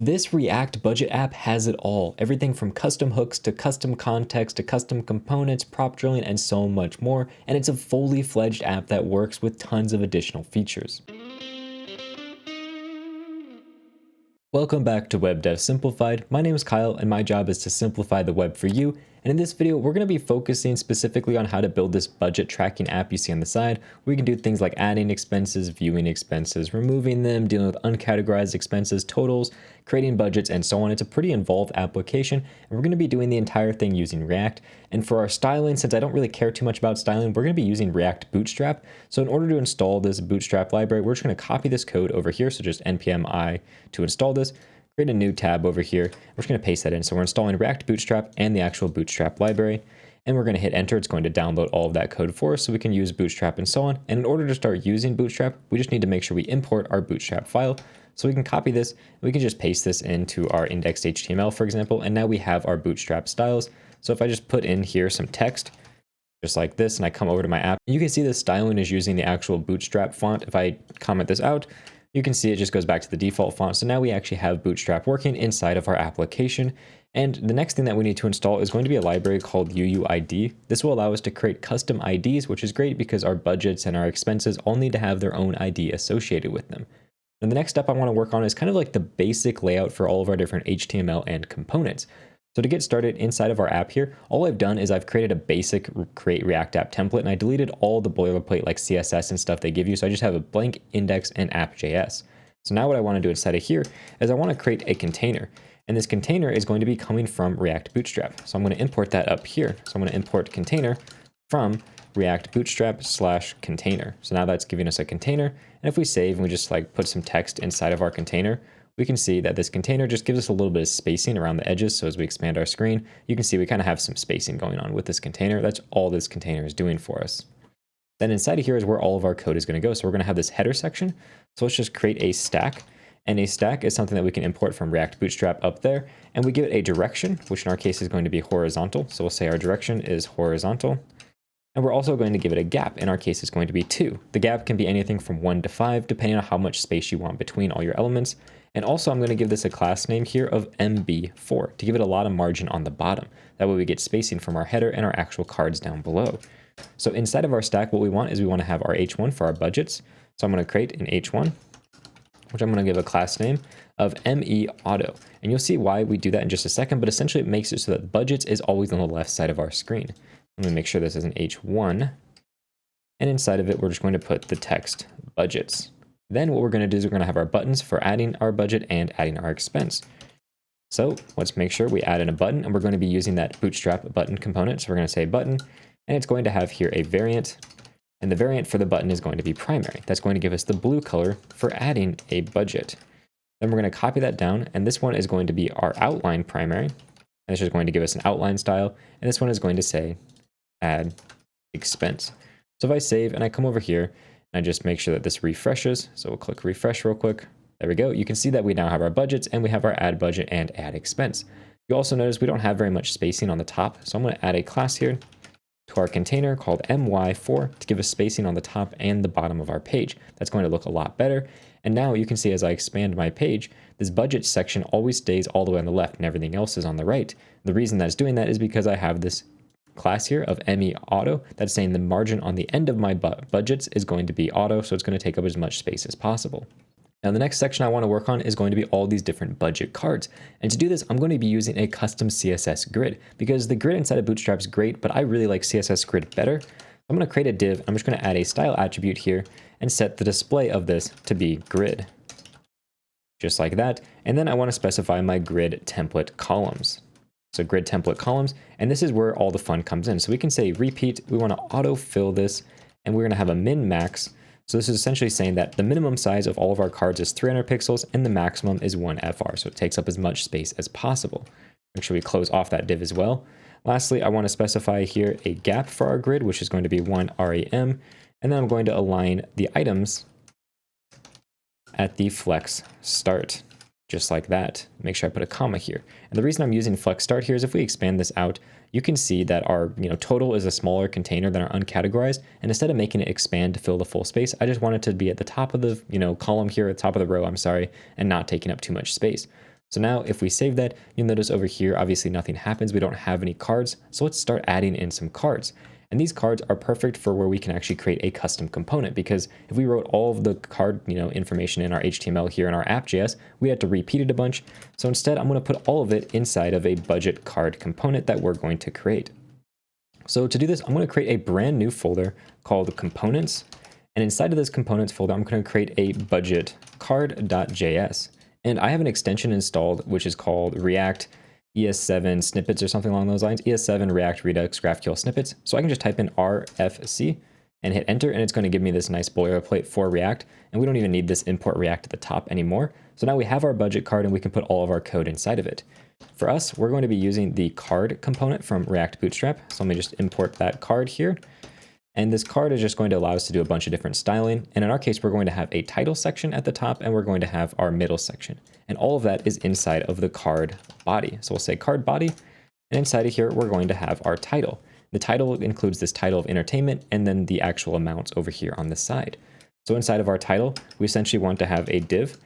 This React budget app has it all, everything from custom hooks to custom context to custom components, prop drilling, and so much more, and it's a fully fledged app that works with tons of additional features. Welcome back to Web Dev Simplified. My name is Kyle and my job is to simplify the web for you. And in this video, we're going to be focusing specifically on how to build this budget tracking app you see on the side. We can do things like adding expenses, viewing expenses, removing them, dealing with uncategorized expenses, totals, creating budgets, and so on. It's a pretty involved application, and we're going to be doing the entire thing using React. And for our styling, since I don't really care too much about styling, we're going to be using React Bootstrap. So in order to install this Bootstrap library, we're just going to copy this code over here. So just npm I to install this. Create a new tab over here. We're just going to paste that in. So we're installing React Bootstrap and the actual Bootstrap library. And we're going to hit enter. It's going to download all of that code for us so we can use Bootstrap and so on. And in order to start using Bootstrap, we just need to make sure we import our Bootstrap file. So we can copy this. We can just paste this into our indexed HTML, for example. And now we have our Bootstrap styles. So if I just put in here some text, just like this, and I come over to my app, you can see the styling is using the actual Bootstrap font. If I comment this out, you can see it just goes back to the default font. So now we actually have Bootstrap working inside of our application. And the next thing that we need to install is going to be a library called UUID. This will allow us to create custom IDs, which is great because our budgets and our expenses all need to have their own ID associated with them. And the next step I want to work on is kind of like the basic layout for all of our different HTML and components. So to get started inside of our app here, all I've done is I've created a basic create React app template, and I deleted all the boilerplate like CSS and stuff they give you. So I just have a blank index and app.js. So now what I want to do inside of here is I want to create a container, and this container is going to be coming from React Bootstrap. So I'm going to import that up here. So I'm going to import container from React Bootstrap / container. So now that's giving us a container. And if we save and we just like put some text inside of our container, we can see that this container just gives us a little bit of spacing around the edges. So as we expand our screen, you can see we kind of have some spacing going on with this container. That's all this container is doing for us. Then inside of here is where all of our code is going to go. So we're going to have this header section. So let's just create a stack. And a stack is something that we can import from React Bootstrap up there. And we give it a direction, which in our case is going to be horizontal. So we'll say our direction is horizontal. And we're also going to give it a gap. In our case, it's going to be 2. The gap can be anything from 1 to 5, depending on how much space you want between all your elements. And also, I'm going to give this a class name here of MB4 to give it a lot of margin on the bottom. That way we get spacing from our header and our actual cards down below. So inside of our stack, what we want is we want to have our H1 for our budgets. So I'm going to create an H1, which I'm going to give a class name of ME Auto. And you'll see why we do that in just a second, but essentially it makes it so that budgets is always on the left side of our screen. Let me make sure this is an H1. And inside of it, we're just going to put the text budgets. Then what we're going to do is we're going to have our buttons for adding our budget and adding our expense. So let's make sure we add in a button, and we're going to be using that Bootstrap button component. So we're going to say button, and it's going to have here a variant, and the variant for the button is going to be primary. That's going to give us the blue color for adding a budget. Then we're going to copy that down, and this one is going to be our outline primary, and this is going to give us an outline style, and this one is going to say add expense. So if I save and I come over here, and I just make sure that this refreshes. So we'll click refresh real quick. There we go. You can see that we now have our budgets and we have our add budget and add expense. You also notice we don't have very much spacing on the top. So I'm going to add a class here to our container called my4 to give us spacing on the top and the bottom of our page. That's going to look a lot better. And now you can see as I expand my page, this budget section always stays all the way on the left and everything else is on the right. The reason that's doing that is because I have this class here of ME Auto that's saying the margin on the end of my budgets is going to be auto, so it's going to take up as much space as possible. Now the next section I want to work on is going to be all these different budget cards. And to do this, I'm going to be using a custom CSS grid because the grid inside of Bootstrap is great, but I really like CSS grid better. I'm going to create a div. I'm just going to add a style attribute here and set the display of this to be grid. Just like that. And then I want to specify my grid template columns. So grid template columns, and this is where all the fun comes in. So we can say repeat, we want to auto-fill this, and we're going to have a min-max. So this is essentially saying that the minimum size of all of our cards is 300 pixels, and the maximum is 1 FR, so it takes up as much space as possible. Make sure we close off that div as well. Lastly, I want to specify here a gap for our grid, which is going to be 1 REM, and then I'm going to align the items at the flex start. Just like that. Make sure I put a comma here. And the reason I'm using flex start here is if we expand this out, you can see that our total is a smaller container than our uncategorized. And instead of making it expand to fill the full space, I just want it to be at the top of the column here, at the top of the row, I'm sorry, and not taking up too much space. So now if we save that, you'll notice over here, obviously nothing happens. We don't have any cards. So let's start adding in some cards. And these cards are perfect for where we can actually create a custom component, because if we wrote all of the card, information in our HTML here in our app.js, we had to repeat it a bunch. So instead, I'm going to put all of it inside of a budget card component that we're going to create. So to do this, I'm going to create a brand new folder called components. And inside of this components folder, I'm going to create a budget card.js. And I have an extension installed, which is called React ES7 snippets or something along those lines, ES7 React Redux GraphQL snippets. So I can just type in RFC and hit enter, and it's going to give me this nice boilerplate for React. And we don't even need this import React at the top anymore. So now we have our budget card and we can put all of our code inside of it. For us, we're going to be using the card component from React Bootstrap. So let me just import that card here. And this card is just going to allow us to do a bunch of different styling. And in our case, we're going to have a title section at the top, and we're going to have our middle section. And all of that is inside of the card body. So we'll say card body, and inside of here, we're going to have our title. The title includes this title of entertainment and then the actual amounts over here on the side. So inside of our title, we essentially want to have a div,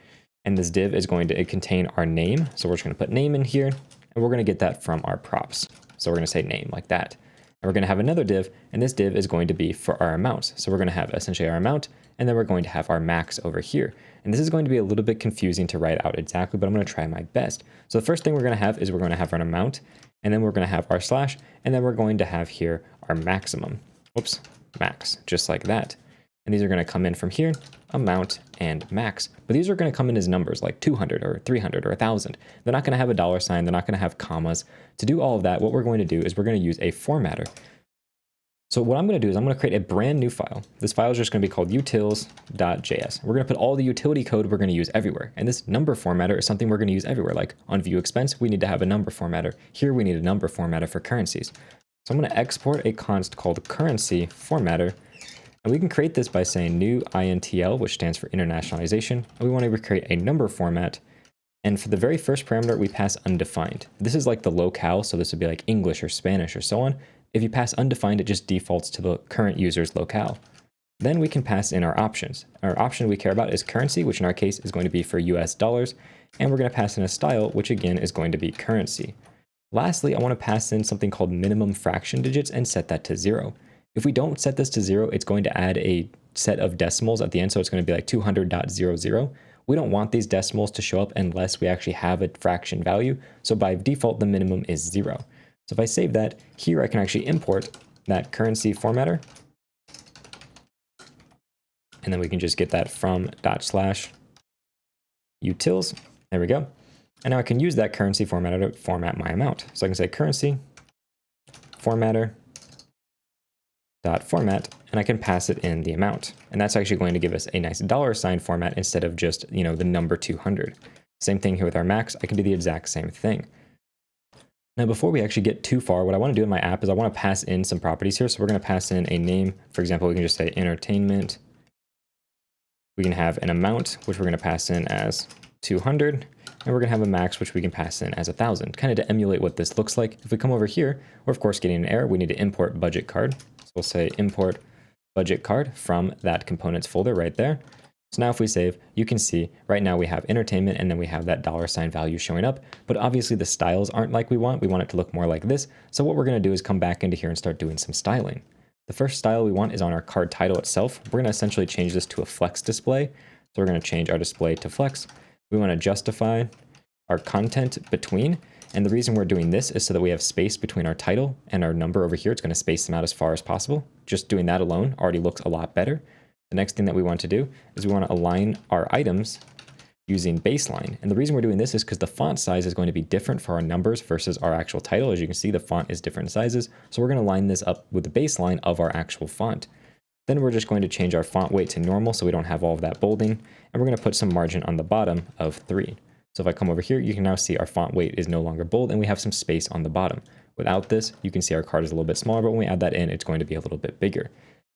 and this div is going to contain our name. So we're just going to put name in here, and we're going to get that from our props. So we're going to say name like that. And we're going to have another div, and this div is going to be for our amounts. So we're going to have essentially our amount, and then we're going to have our max over here. And this is going to be a little bit confusing to write out exactly, but I'm going to try my best. So the first thing we're going to have is we're going to have an amount, and then we're going to have our slash, and then we're going to have here our maximum. Whoops, max, just like that. And these are going to come in from here, amount and max. But these are going to come in as numbers like 200 or 300 or 1,000. They're not going to have a dollar sign. They're not going to have commas. To do all of that, what we're going to do is we're going to use a formatter. So what I'm going to do is I'm going to create a brand new file. This file is just going to be called utils.js. We're going to put all the utility code we're going to use everywhere. And this number formatter is something we're going to use everywhere. Like on view expense, we need to have a number formatter. Here we need a number formatter for currencies. So I'm going to export a const called currency formatter. And we can create this by saying new INTL, which stands for internationalization. And we want to create a number format. And for the very first parameter, we pass undefined. This is like the locale. So this would be like English or Spanish or so on. If you pass undefined, it just defaults to the current user's locale. Then we can pass in our options. Our option we care about is currency, which in our case is going to be for US dollars. And we're going to pass in a style, which again is going to be currency. Lastly, I want to pass in something called minimum fraction digits and set that to 0. If we don't set this to 0, it's going to add a set of decimals at the end. So it's going to be like 200.00. We don't want these decimals to show up unless we actually have a fraction value. So by default, the minimum is 0. So if I save that, here I can actually import that currency formatter. And then we can just get that from /utils. There we go. And now I can use that currency formatter to format my amount. So I can say currency formatter dot format, and I can pass it in the amount. And that's actually going to give us a nice dollar sign format instead of just, the number 200. Same thing here with our max. I can do the exact same thing. Now, before we actually get too far, what I want to do in my app is I want to pass in some properties here. So we're going to pass in a name. For example, we can just say entertainment. We can have an amount, which we're going to pass in as 200. And we're going to have a max, which we can pass in as 1,000, kind of to emulate what this looks like. If we come over here, we're of course getting an error. We need to import budget card. So we'll say import budget card from that components folder right there. So now if we save, you can see right now we have entertainment and then we have that dollar sign value showing up. But obviously the styles aren't like we want. We want it to look more like this. So what we're going to do is come back into here and start doing some styling. The first style we want is on our card title itself. We're going to essentially change this to a flex display. So we're going to change our display to flex. We want to justify our content between. And the reason we're doing this is so that we have space between our title and our number over here. It's going to space them out as far as possible. Just doing that alone already looks a lot better. The next thing that we want to do is we want to align our items using baseline. And the reason we're doing this is because the font size is going to be different for our numbers versus our actual title. As you can see, the font is different sizes. So we're going to line this up with the baseline of our actual font. Then we're just going to change our font weight to normal so we don't have all of that bolding. And we're going to put some margin on the bottom of 3. So if I come over here, you can now see our font weight is no longer bold and we have some space on the bottom. Without this, you can see our card is a little bit smaller, but when we add that in, it's going to be a little bit bigger.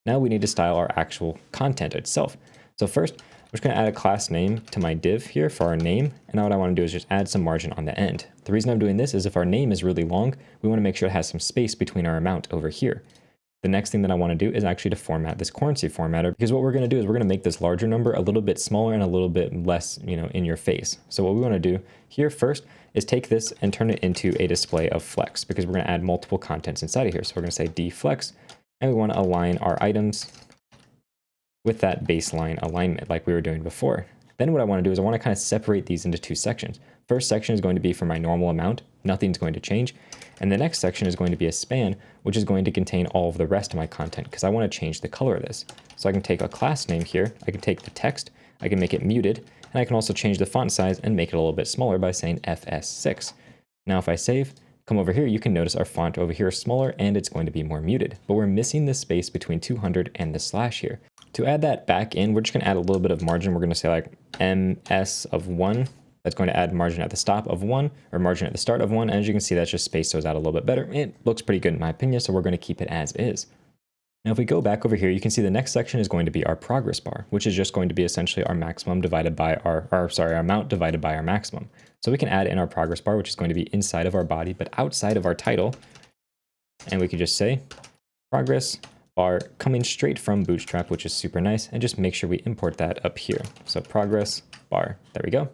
Now we need to style our actual content itself. So first, I'm just going to add a class name to my div here for our name. And now what I want to do is just add some margin on the end. The reason I'm doing this is if our name is really long, we want to make sure it has some space between our amount over here. The next thing that I want to do is actually to format this currency formatter, because what we're going to do is we're going to make this larger number a little bit smaller and a little bit less, in your face. So what we want to do here first is take this and turn it into a display of flex, because we're going to add multiple contents inside of here. So we're going to say deflex, and we want to align our items with that baseline alignment like we were doing before. Then what I want to do is I want to kind of separate these into two sections. First section is going to be for my normal amount, nothing's going to change. And the next section is going to be a span, which is going to contain all of the rest of my content, because I want to change the color of this. So I can take a class name here, I can take the text, I can make it muted, and I can also change the font size and make it a little bit smaller by saying FS6. Now if I save, come over here, you can notice our font over here is smaller and it's going to be more muted, but we're missing the space between 200 and the slash here. To add that back in, we're just going to add a little bit of margin. We're going to say like MS of 1. That's going to add margin at the stop of 1, or margin at the start of 1. And as you can see, that's just spaced those out a little bit better. It looks pretty good in my opinion, so we're going to keep it as is. Now, if we go back over here, you can see the next section is going to be our progress bar, which is just going to be essentially our maximum divided by our amount divided by our maximum. So we can add in our progress bar, which is going to be inside of our body, but outside of our title. And we could just say progress bar coming straight from Bootstrap, which is super nice. And just make sure we import that up here. So progress bar, there we go.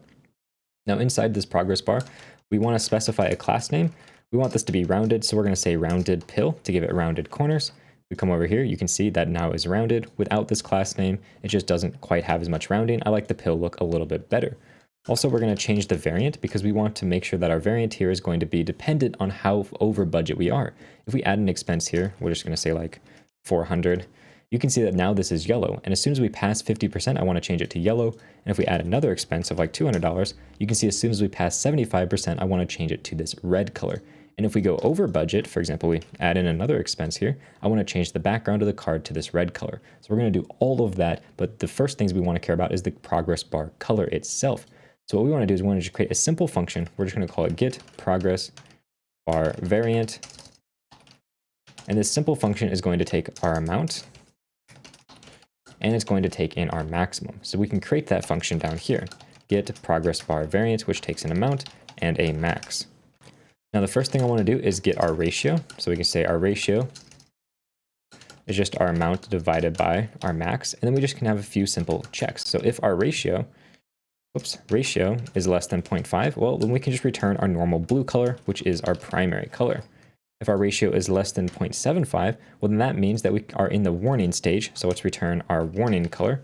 Now inside this progress bar, we want to specify a class name. We want this to be rounded, so we're going to say rounded pill to give it rounded corners. We come over here, you can see that now is rounded. Without this class name, it just doesn't quite have as much rounding. I like the pill look a little bit better. Also, we're going to change the variant because we want to make sure that our variant here is going to be dependent on how over budget we are. If we add an expense here, we're just going to say like 400. You can see that now this is yellow, and as soon as we pass 50%, I want to change it to yellow. And if we add another expense of like $200, you can see as soon as we pass 75%, I want to change it to this red color. And if we go over budget, for example, we add in another expense here, I want to change the background of the card to this red color. So we're going to do all of that, but the first things we want to care about is the progress bar color itself. So what we want to do is we want to just create a simple function. We're just going to call it get progress bar variant. And this simple function is going to take our amount, and it's going to take in our maximum. So we can create that function down here, get progress bar variant, which takes an amount and a max. Now the first thing I want to do is get our ratio. So we can say our ratio is just our amount divided by our max, and then we just can have a few simple checks. So if our ratio is less than 0.5, well, then we can just return our normal blue color, which is our primary color. If our ratio is less than 0.75, well, then that means that we are in the warning stage. So let's return our warning color.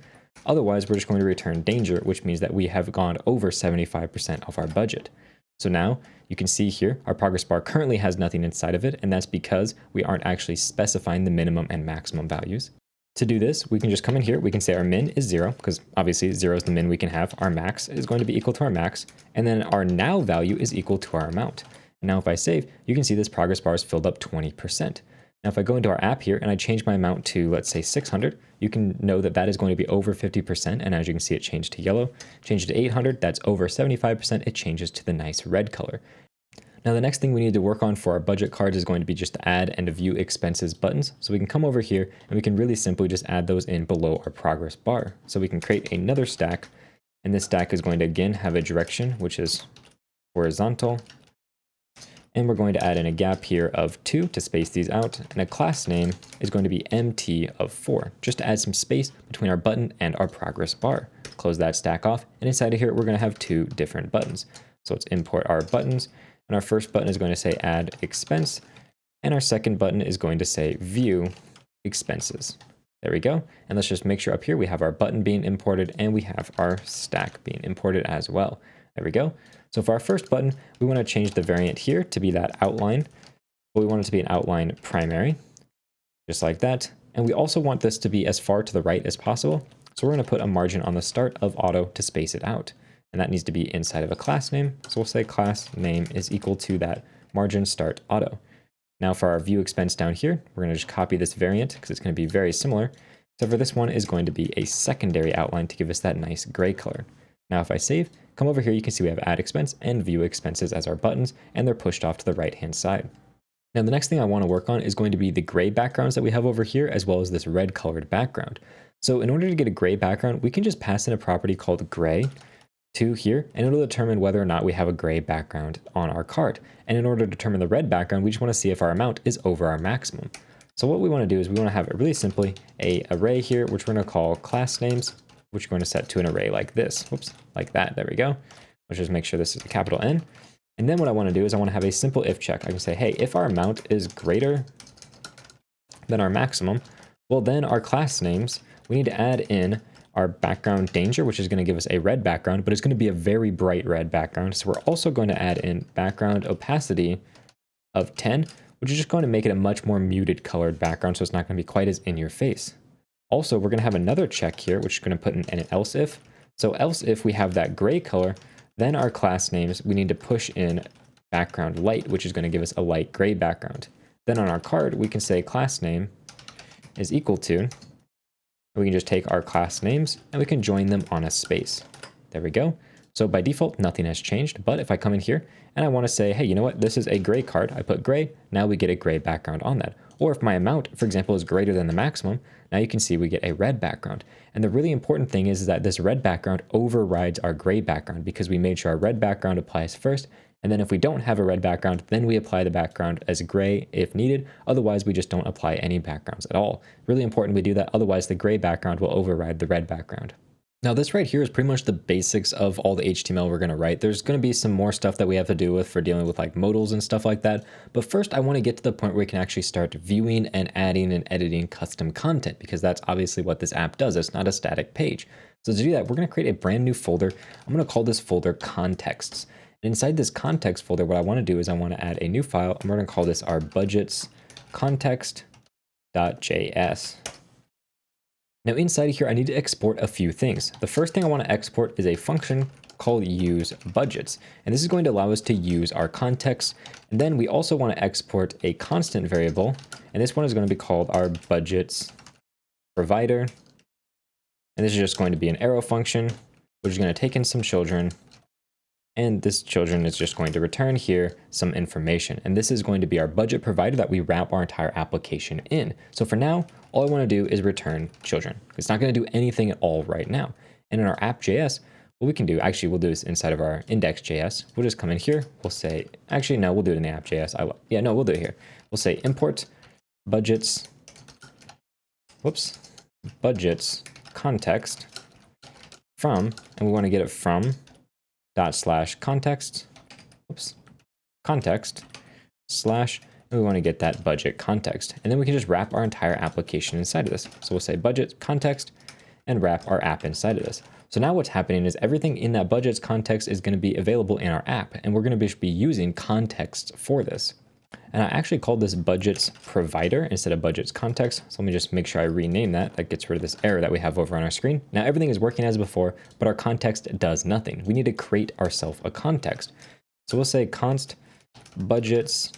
Otherwise, we're just going to return danger, which means that we have gone over 75% of our budget. So now you can see here, our progress bar currently has nothing inside of it, and that's because we aren't actually specifying the minimum and maximum values. To do this, we can just come in here, we can say our min is 0, because obviously 0 is the min we can have. Our max is going to be equal to our max, and then our now value is equal to our amount. Now if I save, you can see this progress bar is filled up 20%. Now if I go into our app here and I change my amount to, let's say 600, you can know that that is going to be over 50%. And as you can see, it changed to yellow. Change it to 800, that's over 75%. It changes to the nice red color. Now the next thing we need to work on for our budget cards is going to be just to add and view expenses buttons. So we can come over here and we can really simply just add those in below our progress bar. So we can create another stack, and this stack is going to again have a direction, which is horizontal. And we're going to add in a gap here of 2 to space these out, and a class name is going to be MT of 4, just to add some space between our button and our progress bar. Close that stack off, and inside of here we're going to have 2 different buttons. So let's import our buttons, and our first button is going to say add expense, and our second button is going to say view expenses. There we go, and let's just make sure up here we have our button being imported and we have our stack being imported as well. There we go. So for our first button, we want to change the variant here to be that outline, but we want it to be an outline primary, just like that. And we also want this to be as far to the right as possible. So we're going to put a margin on the start of auto to space it out. And that needs to be inside of a class name. So we'll say class name is equal to that margin start auto. Now for our view expense down here, we're going to just copy this variant because it's going to be very similar. So for this one is going to be a secondary outline to give us that nice gray color. Now if I save, come over here, you can see we have add expense and view expenses as our buttons, and they're pushed off to the right-hand side. Now the next thing I want to work on is going to be the gray backgrounds that we have over here, as well as this red colored background. So in order to get a gray background, we can just pass in a property called gray to here, and it'll determine whether or not we have a gray background on our card. And in order to determine the red background, we just want to see if our amount is over our maximum. So what we want to do is we want to have it really simply a array here, which we're going to call class names, which we're going to set to an array like this. Whoops, like that. There we go. Let's just make sure this is a capital N. And then what I want to do is I want to have a simple if check. I can say, hey, if our amount is greater than our maximum, well, then our class names, we need to add in our background danger, which is going to give us a red background, but it's going to be a very bright red background. So we're also going to add in background opacity of 10, which is just going to make it a much more muted colored background, so it's not going to be quite as in your face. Also, we're going to have another check here, which is going to put in an else if. So else if we have that gray color, then our class names, we need to push in background light, which is going to give us a light gray background. Then on our card, we can say class name is equal to, we can just take our class names and we can join them on a space. There we go. So by default, nothing has changed. But if I come in here and I want to say, hey, you know what? This is a gray card. I put gray. Now we get a gray background on that. Or if my amount, for example, is greater than the maximum, now you can see we get a red background. And the really important thing is that this red background overrides our gray background because we made sure our red background applies first. And then if we don't have a red background, then we apply the background as gray if needed. Otherwise, we just don't apply any backgrounds at all. Really important we do that. Otherwise, the gray background will override the red background. Now this right here is pretty much the basics of all the HTML we're going to write. There's going to be some more stuff that we have to do with for dealing with like modals and stuff like that. But first I want to get to the point where we can actually start viewing and adding and editing custom content, because that's obviously what this app does. It's not a static page. So to do that, we're going to create a brand new folder. I'm going to call this folder contexts. And inside this context folder, what I want to do is I want to add a new file, and we're going to call this our budgets context.js. Now inside of here, I need to export a few things. The first thing I want to export is a function called useBudgets. And this is going to allow us to use our context. And then we also want to export a constant variable. And this one is going to be called our budgets provider. And this is just going to be an arrow function, which is going to take in some children. And this children is just going to return here some information. And this is going to be our budget provider that we wrap our entire application in. So for now, all I want to do is return children. It's not going to do anything at all right now. And in our app.js, what we can do, actually, we'll do this inside of our index.js. We'll just come in here. We'll say, actually, no, we'll do it in the app.js. We'll do it here. We'll say import budgets, budgets context from, and we want to get it from /context, context / and we want to get that budget context. And then we can just wrap our entire application inside of this. So we'll say budget context and wrap our app inside of this. So now what's happening is everything in that budgets context is going to be available in our app, and we're going to be using contexts for this. And I actually called this budgets provider instead of budgets context. So let me just make sure I rename that. That gets rid of this error that we have over on our screen. Now everything is working as before, but our context does nothing. We need to create ourselves a context. So we'll say const budgets,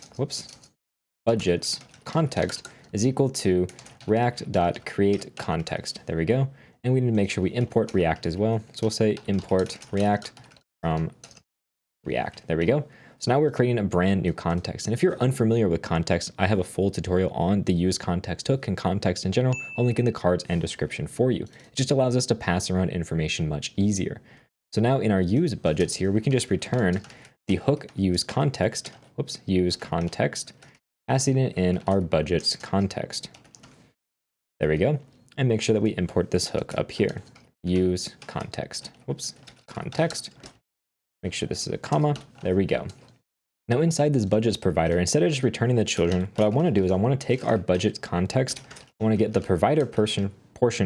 budgets context is equal to react.createContext. There we go. And we need to make sure we import React as well. So we'll say import React from React. There we go. So now we're creating a brand new context. And if you're unfamiliar with context, I have a full tutorial on the use context hook and context in general. I'll link in the cards and description for you. It just allows us to pass around information much easier. So now in our use budgets here, we can just return the hook use context, use context, passing it in our budgets context. There we go. And make sure that we import this hook up here. Use context, context. Make sure this is a comma. There we go. Now inside this budgets provider, instead of just returning the children, what I want to do is I want to take our budget context. I want to get the provider portion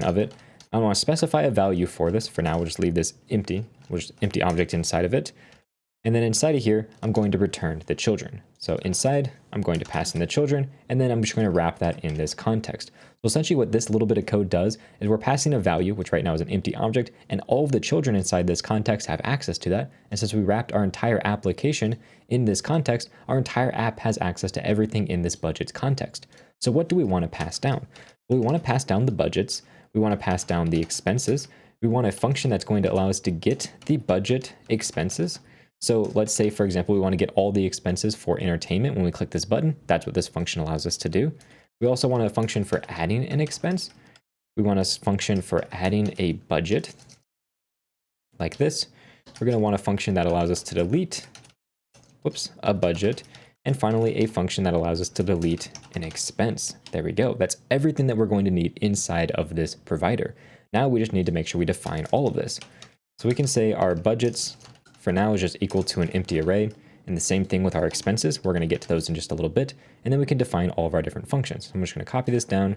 of it. I want to specify a value for this. For now, we'll just leave this empty, empty object inside of it. And then inside of here, I'm going to return the children. So inside, I'm going to pass in the children, and then I'm just going to wrap that in this context. So essentially what this little bit of code does is we're passing a value, which right now is an empty object, and all of the children inside this context have access to that. And since we wrapped our entire application in this context, our entire app has access to everything in this budgets context. So what do we want to pass down? Well, we want to pass down the budgets. We want to pass down the expenses. We want a function that's going to allow us to get the budget expenses. So let's say, for example, we want to get all the expenses for entertainment when we click this button. That's what this function allows us to do. We also want a function for adding an expense. We want a function for adding a budget like this. We're going to want a function that allows us to delete, a budget. And finally, a function that allows us to delete an expense. There we go. That's everything that we're going to need inside of this provider. Now we just need to make sure we define all of this. So we can say our budgets for now is just equal to an empty array. And the same thing with our expenses. We're going to get to those in just a little bit. And then we can define all of our different functions. I'm just going to copy this down,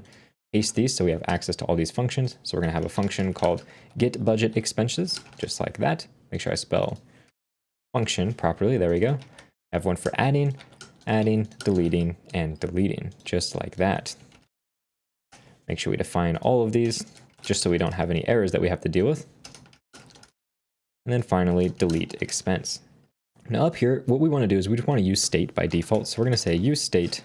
paste these so we have access to all these functions. So we're going to have a function called getBudgetExpenses, just like that. Make sure I spell function properly. There we go. I have one for adding, deleting, and deleting, just like that. Make sure we define all of these just so we don't have any errors that we have to deal with. And then finally, delete expense. Now up here, what we want to do is we just want to use state by default. So we're going to say use state,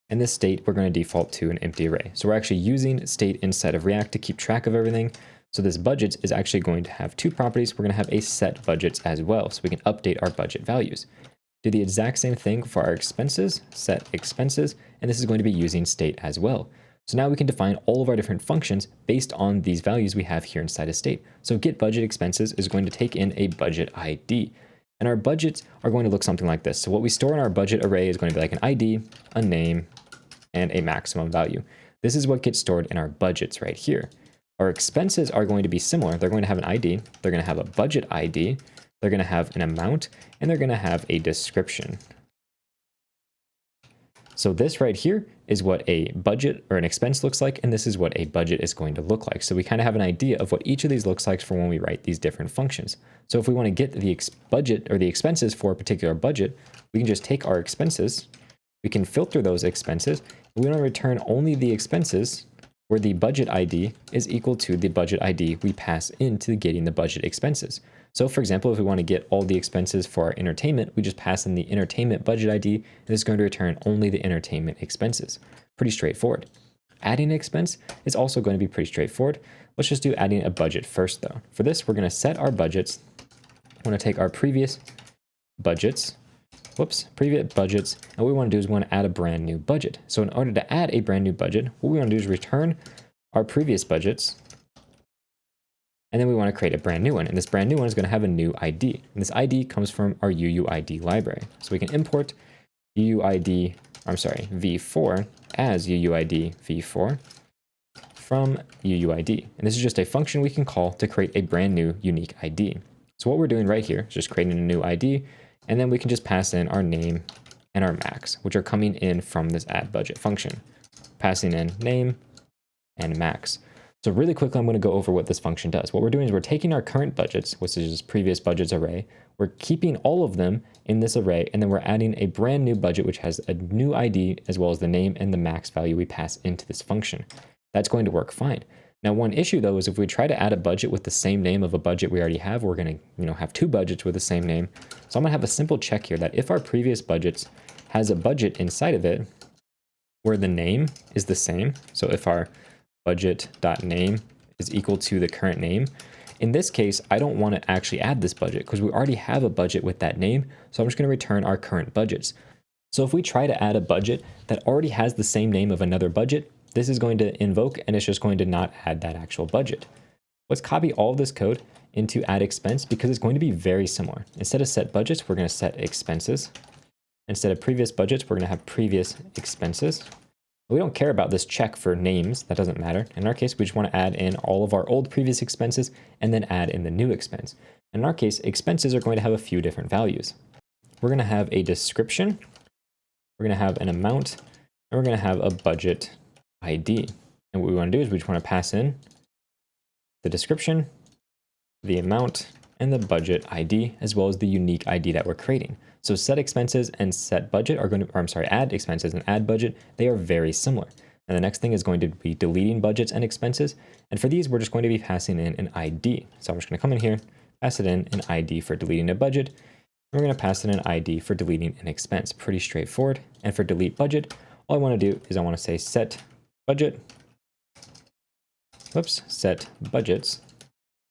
and this state, we're going to default to an empty array. So we're actually using state inside of React to keep track of everything. So this budgets is actually going to have two properties. We're going to have a set budgets as well, so we can update our budget values. Do the exact same thing for our expenses, set expenses, and this is going to be using state as well. So now we can define all of our different functions based on these values we have here inside of state. So getBudgetExpenses is going to take in a budget ID. And our budgets are going to look something like this. So what we store in our budget array is going to be like an ID, a name, and a maximum value. This is what gets stored in our budgets right here. Our expenses are going to be similar. They're going to have an ID, they're going to have a budget ID, they're going to have an amount, and they're going to have a description. So this right here is what a budget or an expense looks like, and this is what a budget is going to look like. So we kind of have an idea of what each of these looks like for when we write these different functions. So if we want to get the budget or the expenses for a particular budget, we can just take our expenses, we can filter those expenses, and we want to return only the expenses where the budget ID is equal to the budget ID we pass into getting the budget expenses. So for example, if we want to get all the expenses for our entertainment, we just pass in the entertainment budget ID, and it's going to return only the entertainment expenses. Pretty straightforward. Adding an expense is also going to be pretty straightforward. Let's just do adding a budget first though. For this, we're going to set our budgets. We're going to take our previous budgets, and what we want to do is we want to add a brand new budget. So in order to add a brand new budget, what we want to do is return our previous budgets, and then we want to create a brand new one. And this brand new one is going to have a new ID. And this ID comes from our UUID library. So we can import v4 as UUID v4 from UUID. And this is just a function we can call to create a brand new unique ID. So what we're doing right here is just creating a new ID, and then we can just pass in our name and our max, which are coming in from this add budget function, passing in name and max. So really quickly, I'm going to go over what this function does. What we're doing is we're taking our current budgets, which is previous budgets array, we're keeping all of them in this array, and then we're adding a brand new budget, which has a new ID as well as the name and the max value we pass into this function. That's going to work fine. Now, one issue though is if we try to add a budget with the same name of a budget we already have, we're going to have two budgets with the same name. So I'm going to have a simple check here that if our previous budgets has a budget inside of it where the name is the same, so if our budget.name is equal to the current name, in this case, I don't want to actually add this budget because we already have a budget with that name. So I'm just going to return our current budgets. So if we try to add a budget that already has the same name of another budget, this is going to invoke and it's just going to not add that actual budget. Let's copy all of this code into add expense because it's going to be very similar. Instead of set budgets, we're going to set expenses. Instead of previous budgets, we're going to have previous expenses. We don't care about this check for names. That doesn't matter. In our case, we just want to add in all of our old previous expenses and then add in the new expense. In our case, expenses are going to have a few different values. We're going to have a description. We're going to have an amount, and we're going to have a budget ID. And what we want to do is we just want to pass in the description, the amount, and the budget ID, as well as the unique ID that we're creating. So set expenses and set budget are going to, add expenses and add budget, they are very similar. And the next thing is going to be deleting budgets and expenses. And for these, we're just going to be passing in an ID. So I'm just going to come in here, pass it in an ID for deleting a budget. And we're going to pass in an ID for deleting an expense. Pretty straightforward. And for delete budget, all I want to do is I want to say set budget. Set budgets.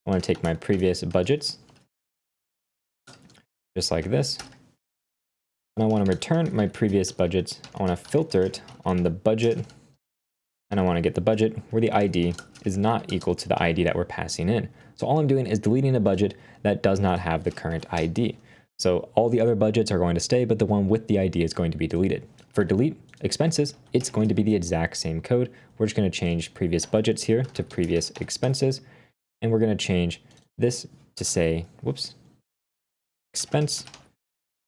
I want to take my previous budgets, just like this. And I want to return my previous budgets. I want to filter it on the budget, and I want to get the budget where the ID is not equal to the ID that we're passing in. So all I'm doing is deleting a budget that does not have the current ID. So all the other budgets are going to stay, but the one with the ID is going to be deleted. For delete expenses, it's going to be the exact same code. We're just going to change previous budgets here to previous expenses. And we're going to change this to say, whoops, expense.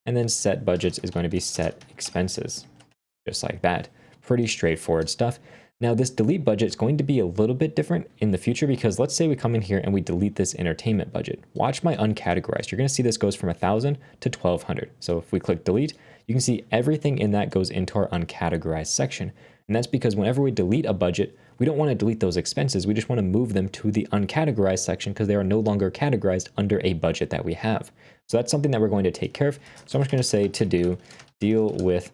And then set budgets is going to be set expenses, just like that. Pretty straightforward stuff. Now this delete budget is going to be a little bit different in the future because let's say we come in here and we delete this entertainment budget. Watch my uncategorized. You're going to see this goes from 1,000 to 1,200. So if we click delete, you can see everything in that goes into our uncategorized section. And that's because whenever we delete a budget, we don't want to delete those expenses. We just want to move them to the uncategorized section because they are no longer categorized under a budget that we have. So that's something that we're going to take care of. So I'm just going to say to do deal with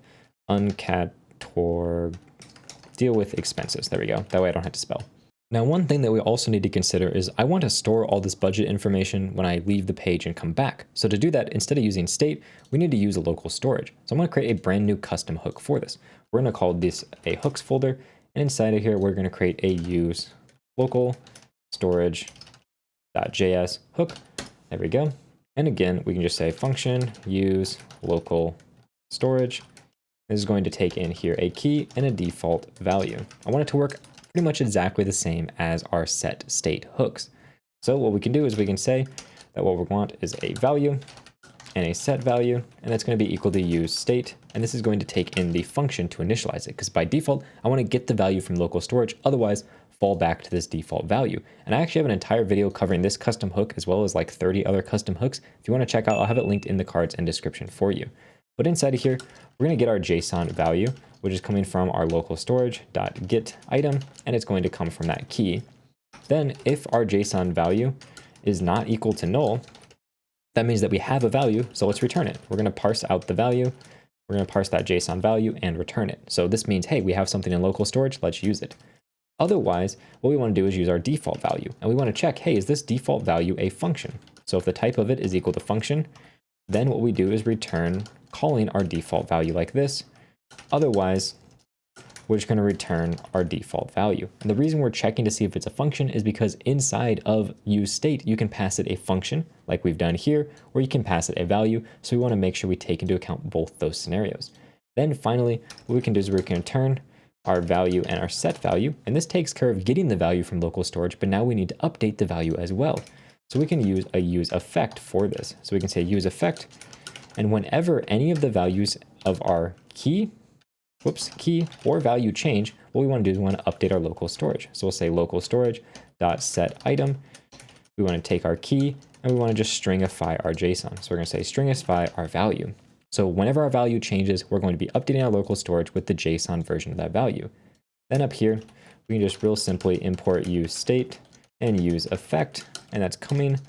deal with expenses. There we go. That way I don't have to spell. Now, one thing that we also need to consider is I want to store all this budget information when I leave the page and come back. So to do that, instead of using state, we need to use a local storage. So I'm going to create a brand new custom hook for this. We're going to call this a hooks folder. And inside of here, we're going to create a useLocalStorage.js hook. There we go. And again, we can just say function use local storage. This is going to take in here a key and a default value. I want it to work pretty much exactly the same as our set state hooks. So what we can do is we can say that what we want is a value and a set value, and that's going to be equal to use state. And this is going to take in the function to initialize it because by default, I want to get the value from local storage. Otherwise, fall back to this default value. And I actually have an entire video covering this custom hook as well as like 30 other custom hooks. If you want to check out, I'll have it linked in the cards and description for you. But inside of here, we're going to get our JSON value, which is coming from our local storage.get item, and it's going to come from that key. Then if our JSON value is not equal to null, that means that we have a value, so let's return it. We're going to parse out the value. We're going to parse that JSON value and return it. So this means, hey, we have something in local storage, let's use it. Otherwise, what we want to do is use our default value, and we want to check, hey, is this default value a function? So if the type of it is equal to function, then what we do is return calling our default value like this. Otherwise, we're just going to return our default value. And the reason we're checking to see if it's a function is because inside of useState, you can pass it a function like we've done here, or you can pass it a value. So we want to make sure we take into account both those scenarios. Then finally, what we can do is we can return our value and our set value. And this takes care of getting the value from local storage, but now we need to update the value as well. So we can use a use effect for this. So we can say use effect. And whenever any of the values of our key or value change, what we want to do is we want to update our local storage. So we'll say local storage dot set item. We want to take our key and we want to just stringify our JSON. So we're going to say stringify our value. So whenever our value changes, we're going to be updating our local storage with the JSON version of that value. Then up here, we can just real simply import use state and use effect, and that's coming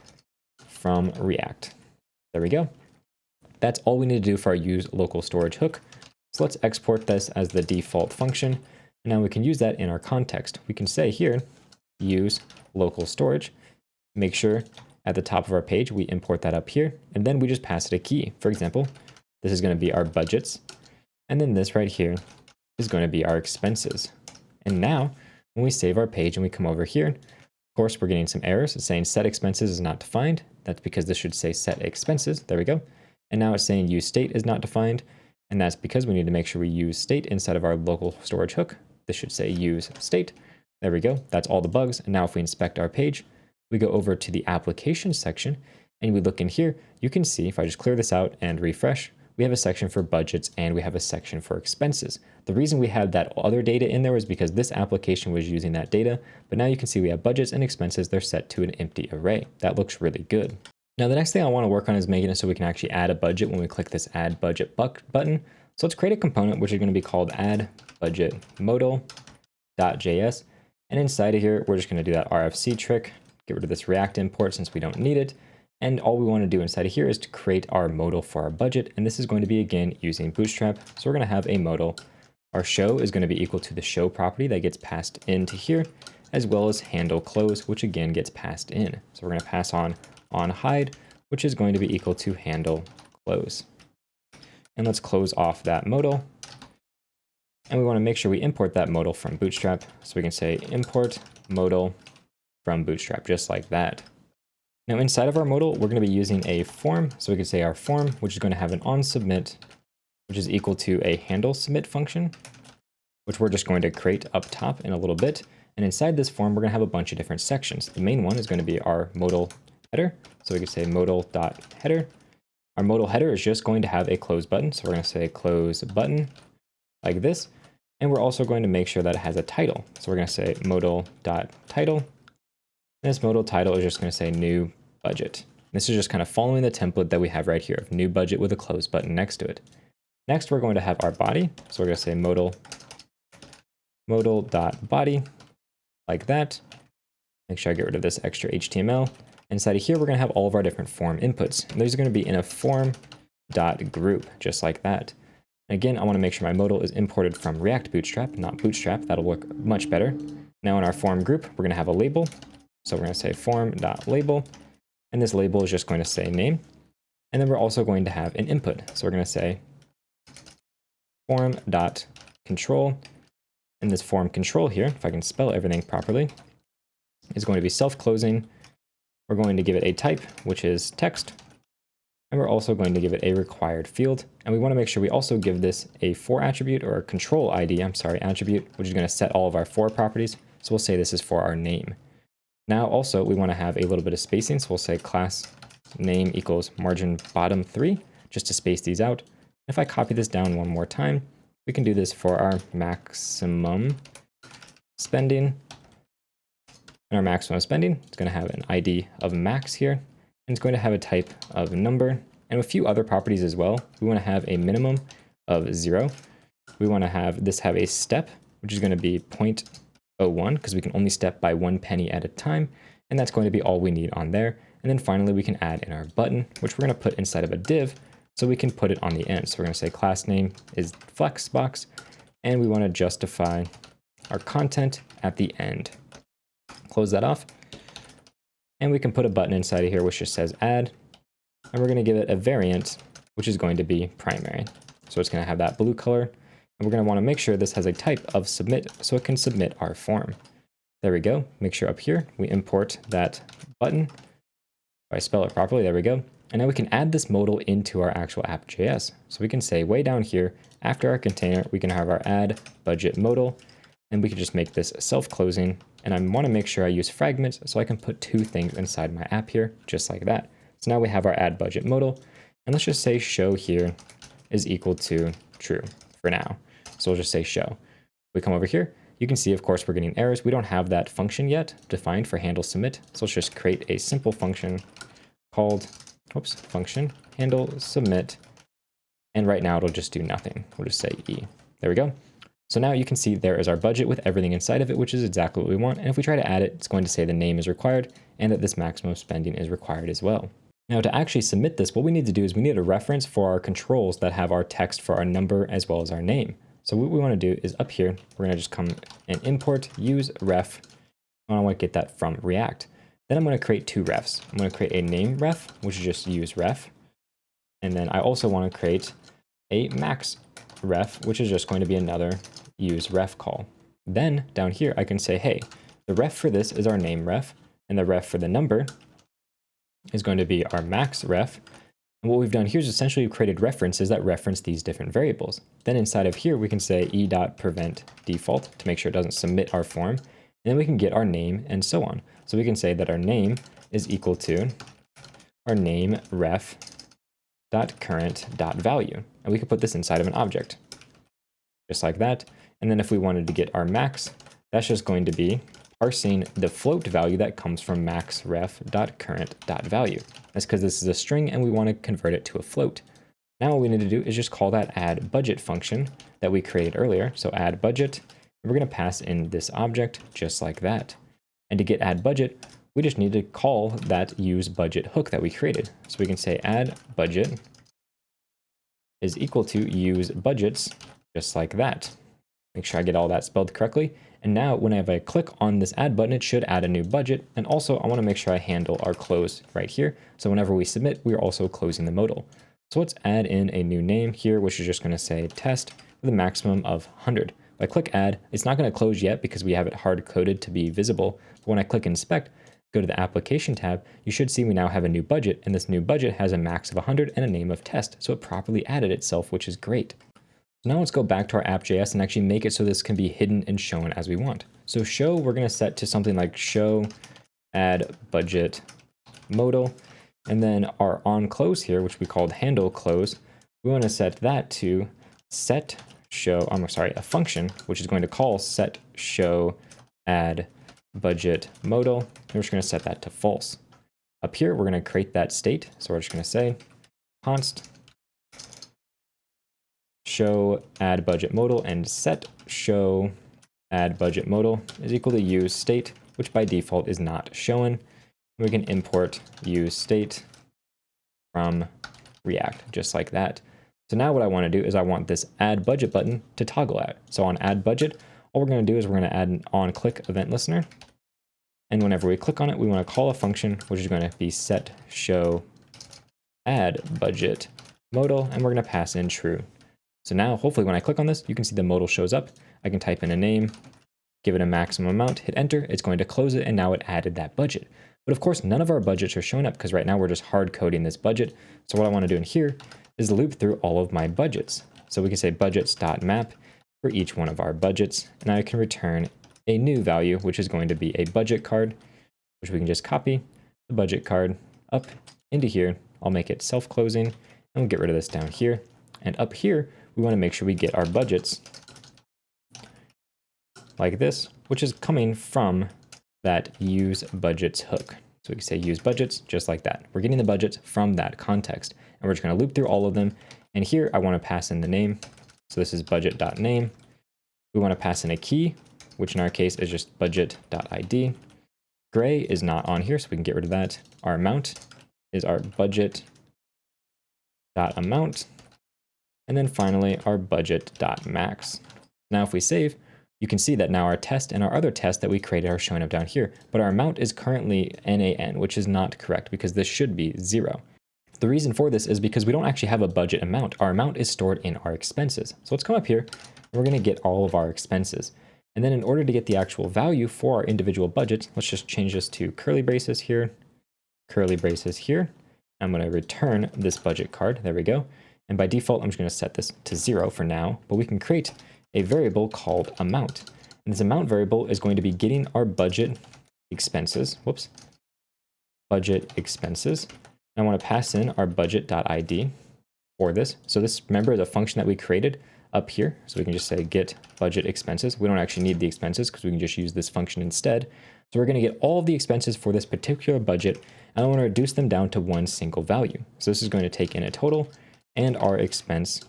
from React. There we go. That's all we need to do for our use local storage hook. So let's export this as the default function. And now we can use that in our context. We can say here, use local storage. Make sure at the top of our page, we import that up here, and then we just pass it a key. For example, this is going to be our budgets. And then this right here is going to be our expenses. And now when we save our page and we come over here, of course, we're getting some errors. It's saying set expenses is not defined. That's because this should say set expenses. There we go. And now it's saying use state is not defined. And that's because we need to make sure we use state inside of our local storage hook. This should say use state. There we go. That's all the bugs. And now if we inspect our page, we go over to the application section and we look in here, you can see if I just clear this out and refresh, we have a section for budgets and we have a section for expenses. The reason we had that other data in there was because this application was using that data, but now you can see we have budgets and expenses. They're set to an empty array. That looks really good. Now, the next thing I want to work on is making it so we can actually add a budget when we click this add budget button. So let's create a component, which is going to be called add budget modal.js. And inside of here, we're just going to do that RFC trick, get rid of this React import since we don't need it. And all we want to do inside of here is to create our modal for our budget. And this is going to be, again, using Bootstrap. So we're going to have a modal. Our show is going to be equal to the show property that gets passed into here, as well as handle close, which again gets passed in. So we're going to pass on hide, which is going to be equal to handle close. And let's close off that modal. And we want to make sure we import that modal from Bootstrap. So we can say import modal from Bootstrap, just like that. Now inside of our modal, we're going to be using a form. So we can say our form, which is going to have an onSubmit, which is equal to a handle submit function, which we're just going to create up top in a little bit. And inside this form, we're going to have a bunch of different sections. The main one is going to be our modal header. So we can say modal.header. Our modal header is just going to have a close button. So we're going to say close button like this. And we're also going to make sure that it has a title. So we're going to say modal.title. This modal title is just going to say new budget. This is just kind of following the template that we have right here of new budget with a close button next to it. Next, we're going to have our body. So we're going to say modal.body like that. Make sure I get rid of this extra HTML. Inside of here, we're going to have all of our different form inputs. And these are going to be in a form.group, just like that. And again, I want to make sure my modal is imported from React Bootstrap, not Bootstrap. That'll look much better. Now in our form group, we're going to have a label. So we're going to say form.label, and this label is just going to say name. And then we're also going to have an input. So we're going to say form.control, and this form control here, if I can spell everything properly, is going to be self-closing. We're going to give it a type, which is text, and we're also going to give it a required field. And we want to make sure we also give this a for attribute, or a control ID, attribute, which is going to set all of our for properties. So we'll say this is for our name. Now also we want to have a little bit of spacing, so we'll say class name equals margin bottom 3, just to space these out. If I copy this down one more time, we can do this for our maximum spending. And our maximum spending is going to have an ID of max here, and it's going to have a type of number, and a few other properties as well. We want to have a minimum of 0. We want to have this have a step, which is going to be 0.01, because we can only step by 1 penny at a time, and that's going to be all we need on there. And then finally, we can add in our button, which we're going to put inside of a div, so we can put it on the end. So we're going to say class name is flexbox, and we want to justify our content at the end. Close that off, and we can put a button inside of here which just says add, and we're going to give it a variant, which is going to be primary. So it's going to have that blue color, and we're going to want to make sure this has a type of submit, so it can submit our form. There we go. Make sure up here we import that button. If I spell it properly, there we go. And now we can add this modal into our actual app.js. So we can say way down here, after our container, we can have our add budget modal, and we can just make this self-closing. And I want to make sure I use fragments so I can put 2 things inside my app here, just like that. So now we have our add budget modal, and let's just say show here is equal to true for now. So we'll just say show. We come over here, you can see, of course, we're getting errors. We don't have that function yet defined for handle submit. So let's just create a simple function called function handle submit, and right now it'll just do nothing. We'll just say e. There we go. So now you can see there is our budget with everything inside of it, which is exactly what we want. And if we try to add it, it's going to say the name is required and that this maximum spending is required as well. Now to actually submit this, what we need to do is we need a reference for our controls that have our text for our number as well as our name. So what we want to do is up here, we're going to just come and import useRef. And I want to get that from React. Then I'm going to create 2 refs. I'm going to create a name ref, which is just useRef. And then I also want to create a max ref, which is just going to be another useRef call. Then down here, I can say, hey, the ref for this is our name ref, and the ref for the number is going to be our max ref. And what we've done here is essentially we've created references that reference these different variables. Then inside of here, we can say e.prevent default to make sure it doesn't submit our form. And then we can get our name and so on. So we can say that our name is equal to our name ref dot current dot value. And we can put this inside of an object, just like that. And then if we wanted to get our max, that's just going to be parsing the float value that comes from max ref dot current dot value. That's because this is a string and we want to convert it to a float. Now what we need to do is just call that add budget function that we created earlier. So add budget, and we're going to pass in this object just like that. And to get add budget, we just need to call that use budget hook that we created. So we can say add budget is equal to use budgets, just like that. Make sure I get all that spelled correctly. And now whenever I click on this add button, it should add a new budget. And also I want to make sure I handle our close right here. So whenever we submit, we're also closing the modal. So let's add in a new name here, which is just going to say test with a maximum of 100. If I click add, it's not going to close yet because we have it hard coded to be visible. But when I click inspect, go to the application tab, you should see we now have a new budget, and this new budget has a max of 100 and a name of test. So it properly added itself, which is great. Now let's go back to our app.js and actually make it so this can be hidden and shown as we want. So show, we're going to set to something like show add budget modal. And then our on close here, which we called handle close, we want to set that to set show, a function, which is going to call set show add budget modal. And we're just going to set that to false. Up here, we're going to create that state. So we're just going to say const show add budget modal and set show add budget modal is equal to use state, which by default is not shown. We can import use state from React just like that. So now what I want to do is I want this add budget button to toggle out. So on add budget, all we're going to do is we're going to add an on click event listener. And whenever we click on it, we want to call a function, which is going to be set show add budget modal, and we're going to pass in true. So now hopefully when I click on this, you can see the modal shows up. I can type in a name, give it a maximum amount, hit enter, it's going to close it, and now it added that budget. But of course, none of our budgets are showing up because right now we're just hard coding this budget. So what I want to do in here is loop through all of my budgets. So we can say budgets.map for each one of our budgets, and I can return a new value, which is going to be a budget card, which we can just copy the budget card up into here. I'll make it self-closing, and we'll get rid of this down here. And up here, we want to make sure we get our budgets like this, which is coming from that use budgets hook. So we can say use budgets just like that. We're getting the budgets from that context, and we're just going to loop through all of them. And here I want to pass in the name. So this is budget.name. We want to pass in a key, which in our case is just budget.id. Gray is not on here, so we can get rid of that. Our amount is our budget.amount. And then finally our budget.max. Now if we save, you can see that now our test and our other tests that we created are showing up down here, but our amount is currently NaN, which is not correct because this should be 0. The reason for this is because we don't actually have a budget amount. Our amount is stored in our expenses. So let's come up here and we're going to get all of our expenses. And then in order to get the actual value for our individual budgets, let's just change this to curly braces here, curly braces here. I'm going to return this budget card. There we go. And by default, I'm just going to set this to 0 for now, but we can create a variable called amount. And this amount variable is going to be getting our budget expenses. Budget expenses. I want to pass in our budget.id for this. So this, remember, is a function that we created up here. So we can just say get budget expenses. We don't actually need the expenses because we can just use this function instead. So we're going to get all of the expenses for this particular budget, and I want to reduce them down to one single value. So this is going to take in a total and our expense.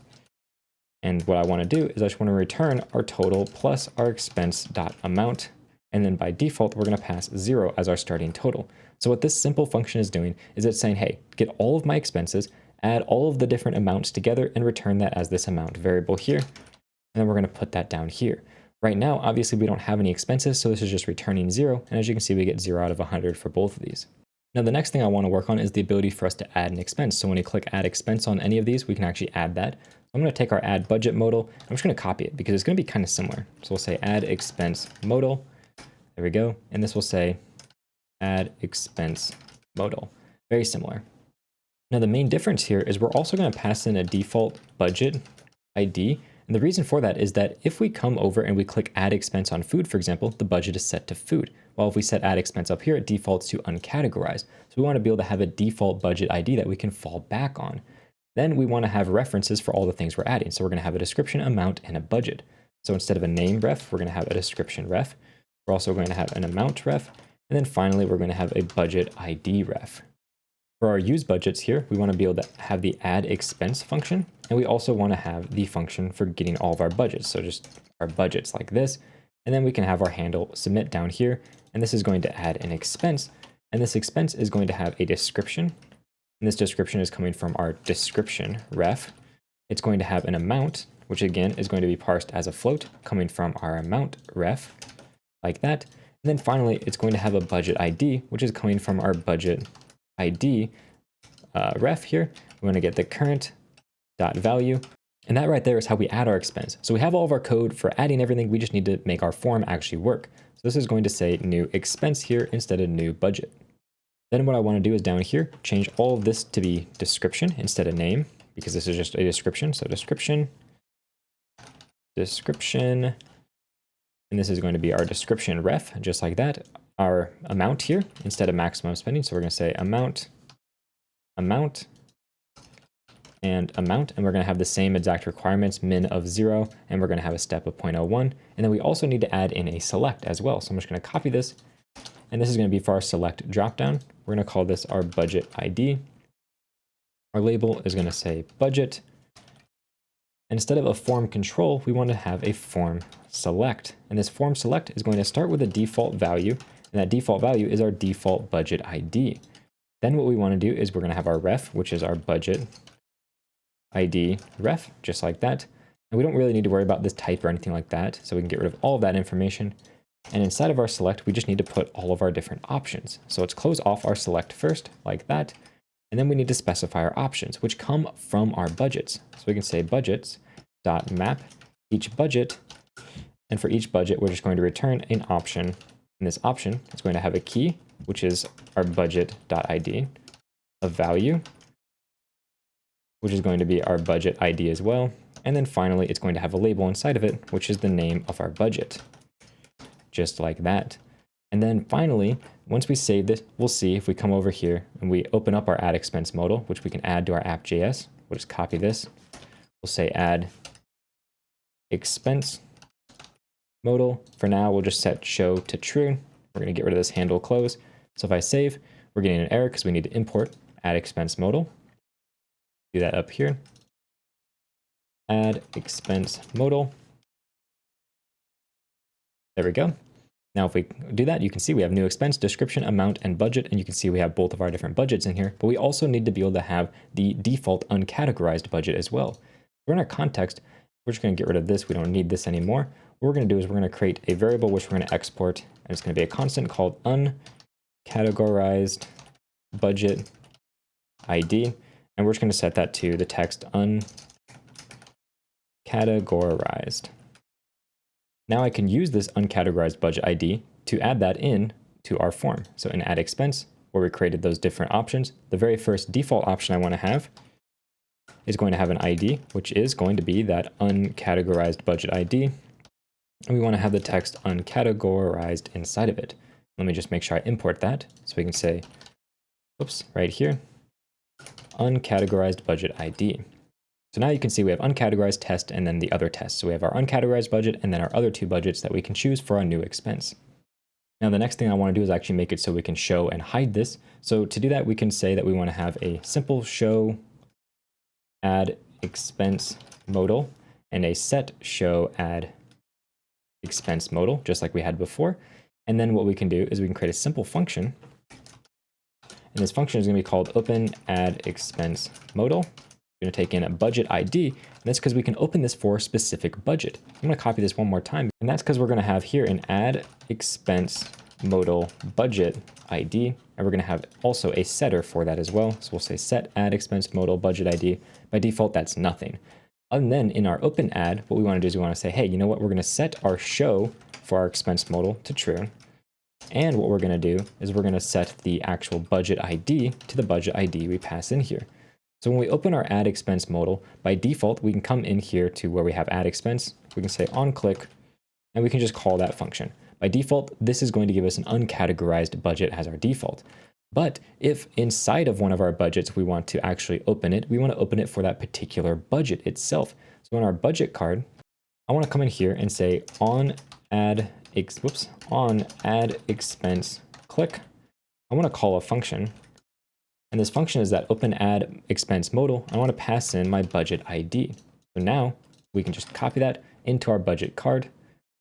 And what I want to do is I just want to return our total plus our expense.amount. And then by default, we're going to pass 0 as our starting total. So what this simple function is doing is it's saying, hey, get all of my expenses, add all of the different amounts together, and return that as this amount variable here. And then we're going to put that down here. Right now, obviously, we don't have any expenses, so this is just returning 0. And as you can see, we get 0 out of 100 for both of these. Now, the next thing I want to work on is the ability for us to add an expense. So when you click add expense on any of these, we can actually add that. I'm going to take our add budget modal. I'm just going to copy it because it's going to be kind of similar. So we'll say add expense modal. There we go. And this will say add expense modal. Very similar. Now, the main difference here is we're also going to pass in a default budget ID. And the reason for that is that if we come over and we click add expense on food, for example, the budget is set to food. While if we set add expense up here, it defaults to uncategorized. So we want to be able to have a default budget ID that we can fall back on. Then we want to have references for all the things we're adding. So we're going to have a description, amount, and a budget. So instead of a name ref, we're going to have a description ref. We're also going to have an amount ref. And then finally, we're going to have a budget ID ref. For our use budgets here, we want to be able to have the add expense function. And we also want to have the function for getting all of our budgets. So just our budgets like this. And then we can have our handle submit down here. And this is going to add an expense. And this expense is going to have a description. And this description is coming from our description ref. It's going to have an amount, which again is going to be parsed as a float coming from our amount ref, like that. And then finally, it's going to have a budget ID, which is coming from our budget ID ref here. We want to get the current dot value, And that right there is how we add our expense. So we have all of our code for adding everything. We just need to make our form actually work. So this is going to say new expense here instead of new budget. Then what I want to do is down here, change all of this to be description instead of name, because this is just a description. So description, and this is going to be our description ref, just like that. Our amount here instead of maximum spending. So we're going to say amount, and we're going to have the same exact requirements, min of 0, and we're going to have a step of 0.01. And then we also need to add in a select as well. So I'm just going to copy this, and this is going to be for our select dropdown. We're going to call this our budget ID. Our label is going to say budget. And instead of a form control, we want to have a form select. And this form select is going to start with a default value, and that default value is our default budget ID. Then what we want to do is we're going to have our ref, which is our budget ID ref, just like that. And we don't really need to worry about this type or anything like that, so we can get rid of all of that information. And inside of our select, we just need to put all of our different options. So let's close off our select first, like that. And then we need to specify our options, which come from our budgets. So we can say budgets.map each budget. And for each budget, we're just going to return an option. And this option is going to have a key, which is our budget.id, a value, which is going to be our budget ID as well. And then finally, it's going to have a label inside of it, which is the name of our budget, just like that. And then finally, once we save this, we'll see if we come over here and we open up our add expense modal, which we can add to our app.js. We'll just copy this. We'll say add expense modal. For now, we'll just set show to true. We're going to get rid of this handle close. So if I save, we're getting an error because we need to import add expense modal. Do that up here. Add expense modal. There we go. Now, if we do that, you can see we have new expense, description, amount, and budget, and you can see we have both of our different budgets in here, but we also need to be able to have the default uncategorized budget as well. We're in our context, we're just going to get rid of this. We don't need this anymore. What we're going to do is we're going to create a variable which we're going to export, and it's going to be a constant called uncategorized budget ID, and we're just going to set that to the text uncategorized. Now I can use this uncategorized budget ID to add that in to our form. So in add expense, where we created those different options, the very first default option I want to have is going to have an ID, which is going to be that uncategorized budget ID. And we want to have the text uncategorized inside of it. Let me just make sure I import that. So we can say, oops, right here, uncategorized budget ID. So now you can see we have uncategorized test and then the other test. So we have our uncategorized budget and then our other two budgets that we can choose for our new expense. Now the next thing I want to do is actually make it so we can show and hide this. So to do that, we can say that we want to have a simple show add expense modal and a set show add expense modal, just like we had before. And then what we can do is we can create a simple function. And this function is going to be called open add expense modal. We're going to take in a budget ID, and that's because we can open this for a specific budget. I'm going to copy this one more time, and that's because we're going to have here an add expense modal budget ID, and we're going to have also a setter for that as well. So we'll say set add expense modal budget ID. By default, that's nothing. And then in our open add, what we want to do is we want to say, hey, you know what? We're going to set our show for our expense modal to true. And what we're going to do is we're going to set the actual budget ID to the budget ID we pass in here. So when we open our add expense modal, by default, we can come in here to where we have add expense. We can say on click, and we can just call that function. By default, this is going to give us an uncategorized budget as our default. But if inside of one of our budgets, we want to actually open it, we want to open it for that particular budget itself. So in our budget card, I want to come in here and say on add expense click. I want to call a function. And this function is that open add expense modal. I want to pass in my budget ID. So now we can just copy that into our budget card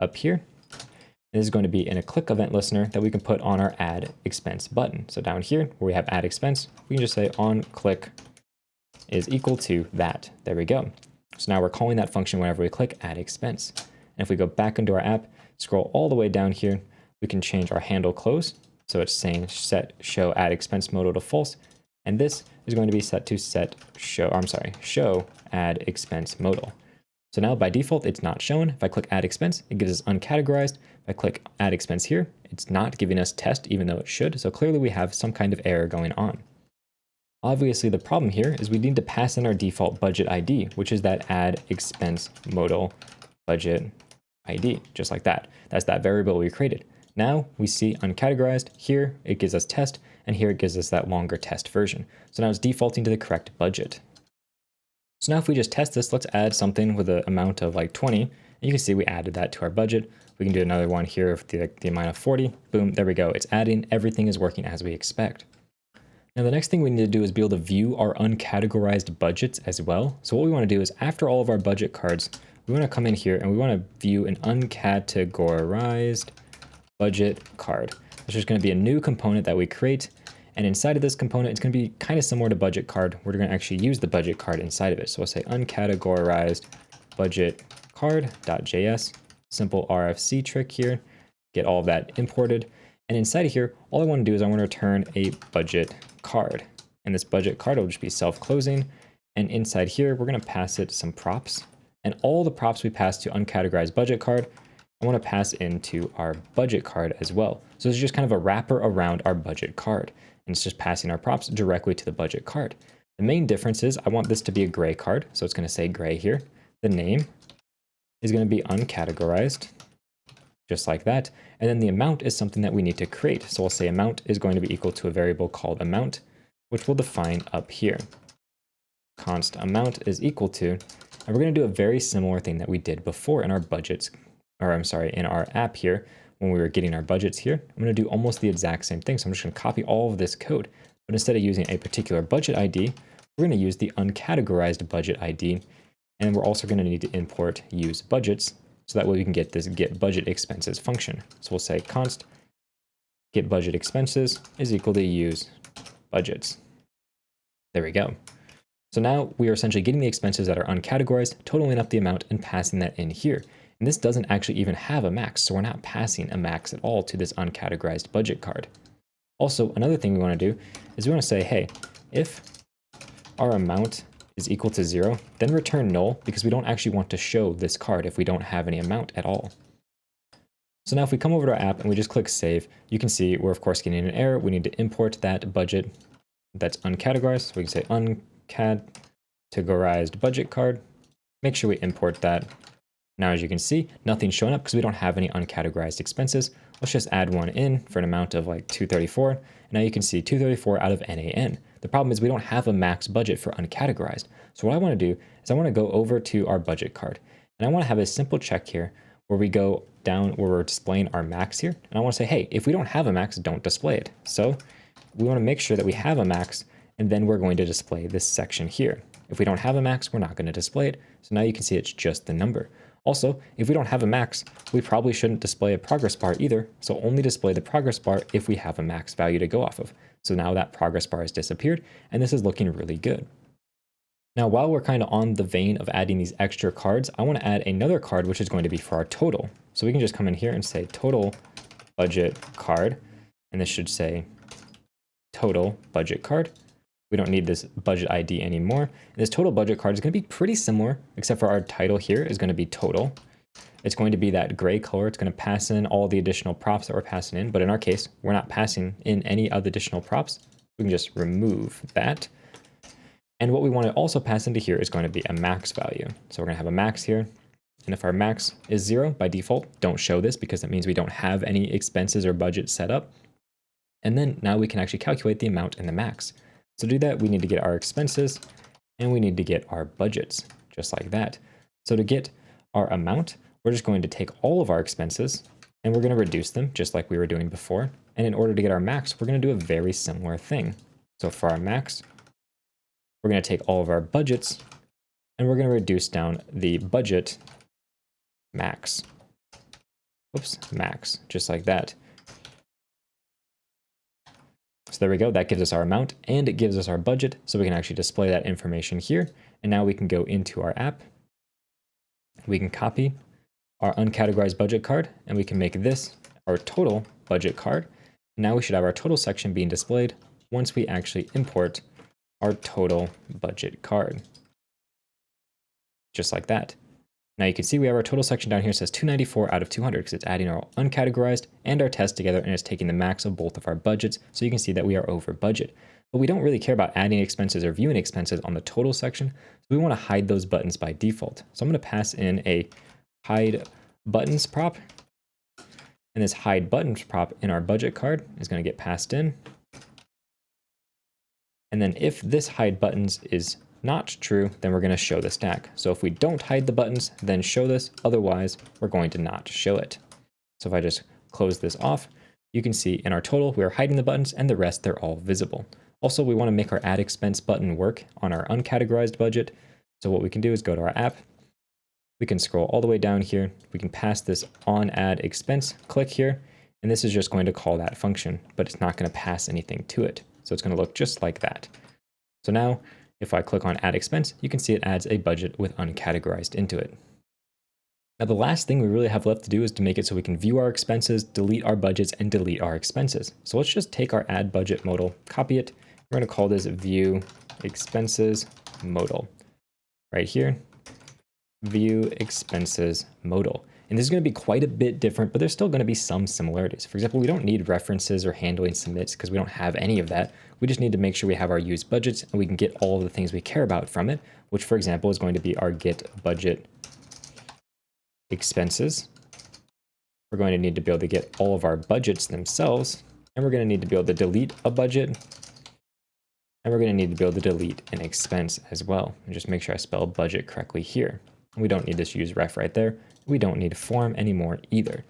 up here. And this is going to be in a click event listener that we can put on our add expense button. So down here where we have add expense, we can just say on click is equal to that. There we go. So now we're calling that function whenever we click add expense. And if we go back into our app, scroll all the way down here, we can change our handle close. So it's saying set show add expense modal to false. And this is going to be set to show add expense modal. So now by default, it's not shown. If I click add expense, it gives us uncategorized. If I click add expense here, it's not giving us test, even though it should. So clearly we have some kind of error going on. Obviously, the problem here is we need to pass in our default budget ID, which is that add expense modal budget ID, just like that. That's that variable we created. Now we see uncategorized. Here it gives us test, and here it gives us that longer test version. So now it's defaulting to the correct budget. So now if we just test this, let's add something with an amount of like 20. And you can see we added that to our budget. We can do another one here with the amount of 40. Boom, there we go. It's adding. Everything is working as we expect. Now the next thing we need to do is be able to view our uncategorized budgets as well. So what we want to do is after all of our budget cards, we want to come in here and we want to view an uncategorized budget card. It's just going to be a new component that we create. And inside of this component, it's going to be kind of similar to budget card. We're going to actually use the budget card inside of it. So we'll say uncategorized budget card.js, simple RFC trick here, get all of that imported. And inside of here, all I want to do is I want to return a budget card. And this budget card will just be self-closing. And inside here, we're going to pass it some props. And all the props we pass to uncategorized budget card, I want to pass into our budget card as well. So it's just kind of a wrapper around our budget card. And it's just passing our props directly to the budget card. The main difference is I want this to be a gray card. So it's going to say gray here. The name is going to be uncategorized, just like that. And then the amount is something that we need to create. So we'll say amount is going to be equal to a variable called amount, which we'll define up here. Const amount is equal to, and we're going to do a very similar thing that we did before in our budgets, or I'm sorry, in our app here, when we were getting our budgets here. I'm going to do almost the exact same thing. So I'm just going to copy all of this code, but instead of using a particular budget ID, we're going to use the uncategorized budget ID. And we're also going to need to import use budgets. So that way we can get this get budget expenses function. So we'll say const get budget expenses is equal to use budgets. There we go. So now we are essentially getting the expenses that are uncategorized, totaling up the amount and passing that in here. And this doesn't actually even have a max. So we're not passing a max at all to this uncategorized budget card. Also, another thing we want to do is we want to say, hey, if our amount is equal to 0, then return null, because we don't actually want to show this card if we don't have any amount at all. So now if we come over to our app and we just click save, you can see we're of course getting an error. We need to import that budget that's uncategorized. So we can say uncategorized budget card. Make sure we import that. Now, as you can see, nothing's showing up because we don't have any uncategorized expenses. Let's just add one in for an amount of like 234. And now you can see 234 out of NaN. The problem is we don't have a max budget for uncategorized. So what I want to do is I want to go over to our budget card. And I want to have a simple check here where we go down where we're displaying our max here. And I want to say, hey, if we don't have a max, don't display it. So we want to make sure that we have a max, and then we're going to display this section here. If we don't have a max, we're not going to display it. So now you can see it's just the number. Also, if we don't have a max, we probably shouldn't display a progress bar either. So only display the progress bar if we have a max value to go off of. So now that progress bar has disappeared, and this is looking really good. Now, while we're kind of on the vein of adding these extra cards, I want to add another card, which is going to be for our total. So we can just come in here and say total budget card, and this should say total budget card. We don't need this budget ID anymore. And this total budget card is going to be pretty similar, except for our title here is going to be total. It's going to be that gray color. It's going to pass in all the additional props that we're passing in. But in our case, we're not passing in any other additional props. We can just remove that. And what we want to also pass into here is going to be a max value. So we're going to have a max here. And if our max is 0 by default, don't show this because that means we don't have any expenses or budget set up. And then now we can actually calculate the amount and the max. So to do that, we need to get our expenses and we need to get our budgets, just like that. So to get our amount, we're just going to take all of our expenses and we're going to reduce them just like we were doing before. And in order to get our max, we're going to do a very similar thing. So for our max, we're going to take all of our budgets and we're going to reduce down the budget max. Oops, max, just like that. So there we go, that gives us our amount and it gives us our budget, so we can actually display that information here. And now we can go into our app. We can copy our uncategorized budget card and we can make this our total budget card. Now we should have our total section being displayed once we actually import our total budget card. Just like that. Now you can see we have our total section down here says 294 out of 200 because it's adding our uncategorized and our test together, and it's taking the max of both of our budgets. So you can see that we are over budget. But we don't really care about adding expenses or viewing expenses on the total section. So we want to hide those buttons by default. So I'm going to pass in a hide buttons prop. And this hide buttons prop in our budget card is going to get passed in. And then if this hide buttons is not true, then we're going to show the stack. So if we don't hide the buttons, then show this. Otherwise, we're going to not show it. So if I just close this off, you can see in our total, we're hiding the buttons, and the rest, they're all visible. Also, we want to make our add expense button work on our uncategorized budget. So what we can do is go to our app. We can scroll all the way down here. We can pass this on add expense, click here, and this is just going to call that function, but it's not going to pass anything to it. So it's going to look just like that. So now, if I click on add expense, you can see it adds a budget with uncategorized into it. Now, the last thing we really have left to do is to make it so we can view our expenses, delete our budgets, and delete our expenses. So let's just take our add budget modal, copy it. We're going to call this view expenses modal. Right here, view expenses modal. And this is going to be quite a bit different, but there's still going to be some similarities. For example, we don't need references or handling submits because we don't have any of that. We just need to make sure we have our use budgets and we can get all of the things we care about from it, which for example is going to be our get budget expenses. We're going to need to be able to get all of our budgets themselves, and we're going to need to be able to delete a budget, and we're going to need to be able to delete an expense as well. And just make sure I spell budget correctly here. We don't need to use ref right there. We don't need form anymore either.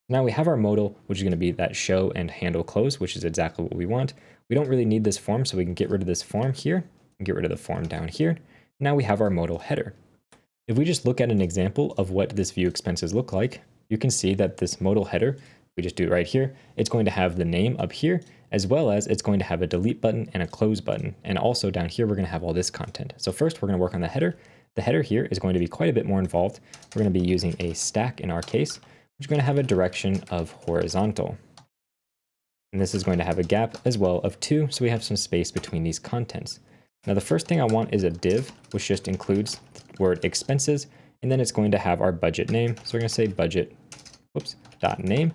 Now we have our modal, which is going to be that show and handle close, which is exactly what we want. We don't really need this form, so we can get rid of this form here and get rid of the form down here. Now we have our modal header. If we just look at an example of what this view expenses look like, you can see that this modal header, we just do it right here, it's going to have the name up here, as well as it's going to have a delete button and a close button. And also down here, we're going to have all this content. So first we're going to work on the header. The header here is going to be quite a bit more involved. We're going to be using a stack in our case, which is going to have a direction of horizontal. And this is going to have a gap as well of 2, so we have some space between these contents. Now the first thing I want is a div, which just includes the word expenses, and then it's going to have our budget name. So we're going to say budget, dot name.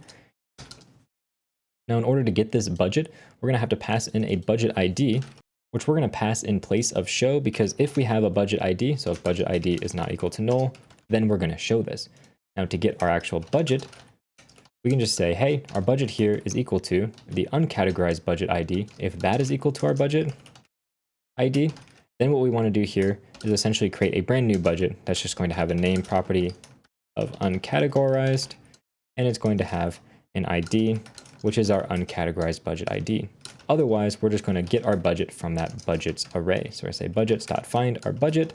Now in order to get this budget, we're going to have to pass in a budget ID, which we're going to pass in place of show, because if we have a budget ID, so if budget ID is not equal to null, then we're going to show this. Now to get our actual budget, we can just say, hey, our budget here is equal to the uncategorized budget ID. If that is equal to our budget ID, then what we want to do here is essentially create a brand new budget that's just going to have a name property of uncategorized, and it's going to have an ID, which is our uncategorized budget ID. Otherwise, we're just going to get our budget from that budgets array. So I say budgets.find our budget,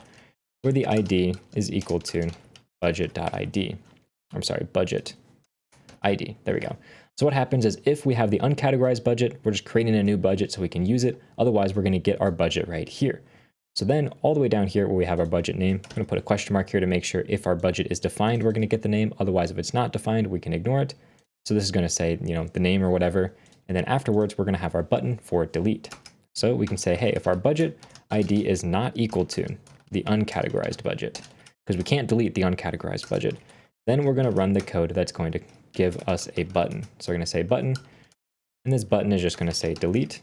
where the ID is equal to budget.id. I'm sorry, budget ID. There we go. So what happens is if we have the uncategorized budget, we're just creating a new budget so we can use it. Otherwise, we're going to get our budget right here. So then all the way down here where we have our budget name, I'm going to put a question mark here to make sure if our budget is defined, we're going to get the name. Otherwise, if it's not defined, we can ignore it. So this is going to say, the name or whatever. And then afterwards, we're going to have our button for delete. So we can say, hey, if our budget ID is not equal to the uncategorized budget, because we can't delete the uncategorized budget, then we're going to run the code that's going to give us a button. So we're going to say button, and this button is just going to say delete.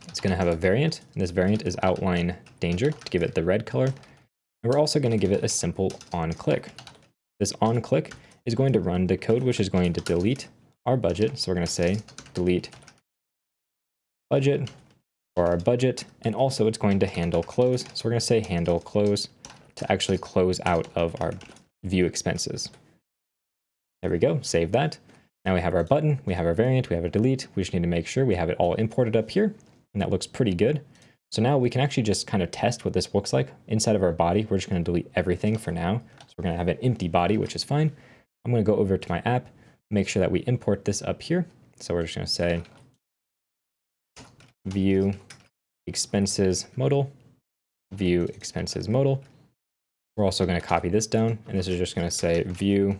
It's going to have a variant, and this variant is outline danger to give it the red color. And we're also going to give it a simple on click. This on click is going to run the code, which is going to delete our budget. So we're going to say delete budget for our budget, and also it's going to handle close. So we're going to say handle close to actually close out of our view expenses. There we go, save that. Now we have our button, we have our variant, we have our delete. We just need to make sure we have it all imported up here, and that looks pretty good. So now we can actually just kind of test what this looks like. Inside of our body, we're just going to delete everything for now. So we're going to have an empty body, which is fine. I'm going to go over to my app, make sure that we import this up here. So we're just going to say view expenses modal, view expenses modal. We're also going to copy this down, and this is just going to say view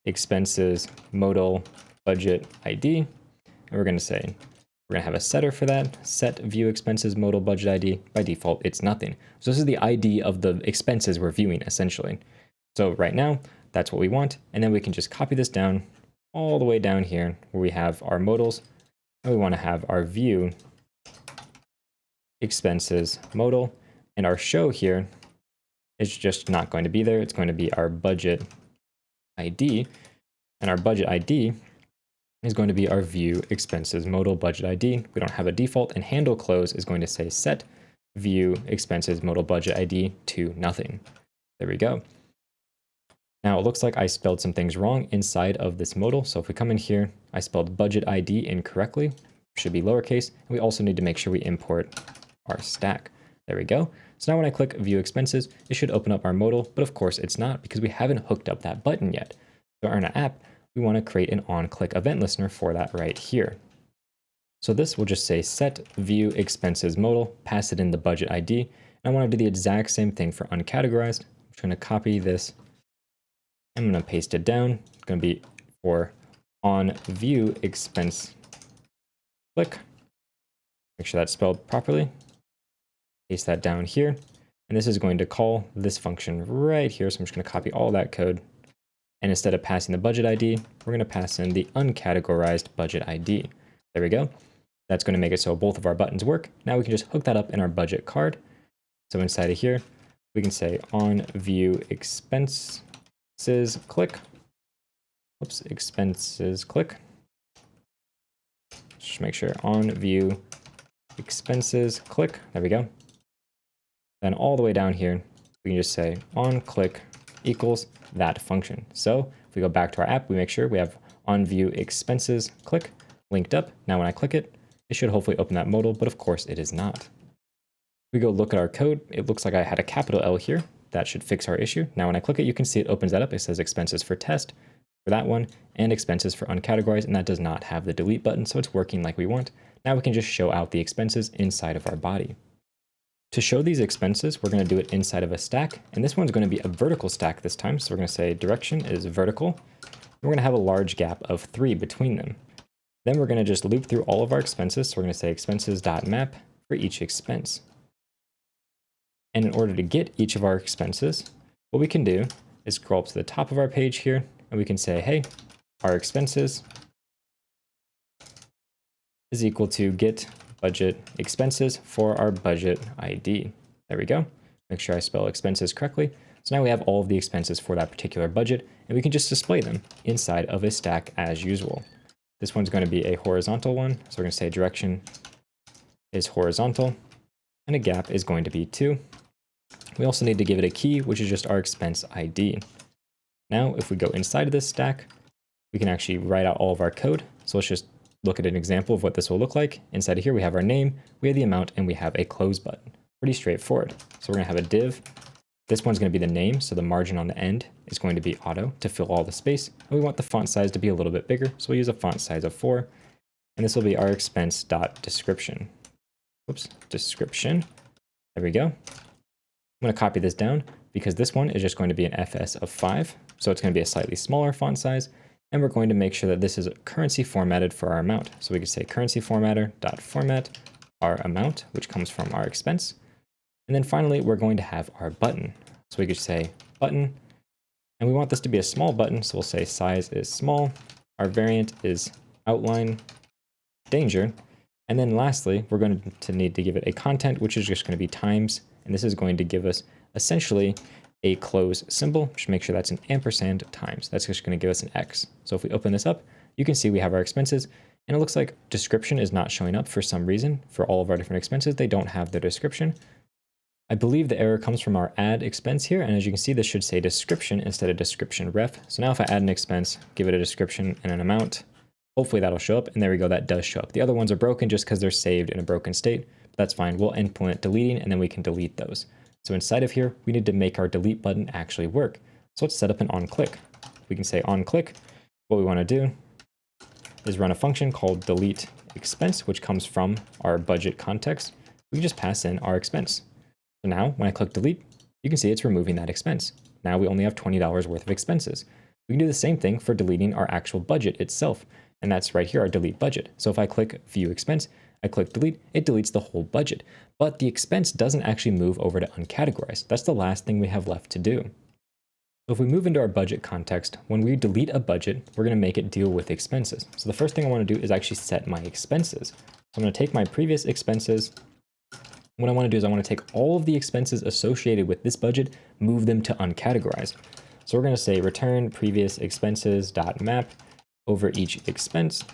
expenses modal budget ID. And we're going to say We're going to have a setter for that, set view expenses modal budget ID. By default, it's nothing. So this is the ID of the expenses we're viewing, essentially. So right now, that's what we want. And then we can just copy this down all the way down here where we have our modals. And we want to have our view expenses modal. And our show here is just not going to be there. It's going to be our budget ID. And our budget ID is going to be our view expenses modal budget ID. We don't have a default, and handle close is going to say set view expenses modal budget ID to nothing. There we go. Now it looks like I spelled some things wrong inside of this modal. So if we come in here, I spelled budget ID incorrectly, should be lowercase. And we also need to make sure we import our stack. There we go. So now when I click view expenses, it should open up our modal, but of course it's not because we haven't hooked up that button yet. So in our app, we want to create an on-click event listener for that right here. So this will just say set view expenses modal, pass it in the budget ID. And I want to do the exact same thing for uncategorized. I'm just going to copy this. I'm going to paste it down. It's going to be for on view expense click. Make sure that's spelled properly. Paste that down here. And this is going to call this function right here. So I'm just going to copy all that code. And instead of passing the budget ID, we're going to pass in the uncategorized budget ID. There we go. That's going to make it so both of our buttons work. Now we can just hook that up in our budget card. So inside of here, we can say on view expenses click. Oops, expenses click. Just make sure on view expenses click. There we go. Then all the way down here, we can just say on click equals that function. So if we go back to our app, we make sure we have on view expenses click linked up. Now when I click it, it should hopefully open that modal, but of course it is not. If we go look at our code, it looks like I had a capital L here. That should fix our issue. Now when I click it, you can see it opens that up. It says expenses for test for that one and expenses for uncategorized, and that does not have the delete button, so it's working like we want. Now we can just show out the expenses inside of our body. To show these expenses, we're going to do it inside of a stack, and this one's going to be a vertical stack this time. So we're going to say direction is vertical. We're going to have a large gap of 3 between them. Then we're going to just loop through all of our expenses. So we're going to say expenses.map for each expense. And in order to get each of our expenses, what we can do is scroll up to the top of our page here, and we can say, hey, our expenses is equal to get budget expenses for our budget ID. There we go. Make sure I spell expenses correctly. So now we have all of the expenses for that particular budget, and we can just display them inside of a stack as usual. This one's going to be a horizontal one. So we're going to say direction is horizontal, and a gap is going to be 2. We also need to give it a key, which is just our expense ID. Now, if we go inside of this stack, we can actually write out all of our code. So let's just look at an example of what this will look like. Inside of here, we have our name, we have the amount, and we have a close button. Pretty straightforward. So we're going to have a div. This one's going to be the name, so the margin on the end is going to be auto to fill all the space. And we want the font size to be a little bit bigger, so we'll use a font size of 4. And this will be our expense.description. Whoops, description. There we go. I'm going to copy this down because this one is just going to be an FS of 5. So it's going to be a slightly smaller font size. And we're going to make sure that this is currency formatted for our amount. So we could say currency formatter.format our amount, which comes from our expense. And then finally, we're going to have our button. So we could say button, and we want this to be a small button. So we'll say size is small. Our variant is outline danger. And then lastly, we're going to need to give it a content, which is just going to be times. And this is going to give us essentially a close symbol. Just make sure that's an ampersand times. That's just going to give us an X. So if we open this up, you can see we have our expenses, and it looks like description is not showing up for some reason. For all of our different expenses, they don't have their description. I believe the error comes from our add expense here. And as you can see, this should say description instead of description ref. So now if I add an expense, give it a description and an amount, hopefully that'll show up. And there we go. That does show up. The other ones are broken just because they're saved in a broken state. But that's fine. We'll implement deleting, and then we can delete those. So inside of here, we need to make our delete button actually work. So let's set up an onClick. We can say onClick. What we want to do is run a function called delete expense, which comes from our budget context. We can just pass in our expense. So now when I click delete, you can see it's removing that expense. Now we only have $20 worth of expenses. We can do the same thing for deleting our actual budget itself. and that's right here, our delete budget. So if I click view expense, I click delete, it deletes the whole budget. But the expense doesn't actually move over to uncategorized. That's the last thing we have left to do. So if we move into our budget context, when we delete a budget, we're going to make it deal with expenses. So the first thing I want to do is actually set my expenses. So I'm going to take my previous expenses. What I want to do is I want to take all of the expenses associated with this budget, move them to uncategorized. So we're going to say return previous expenses.map over each expense.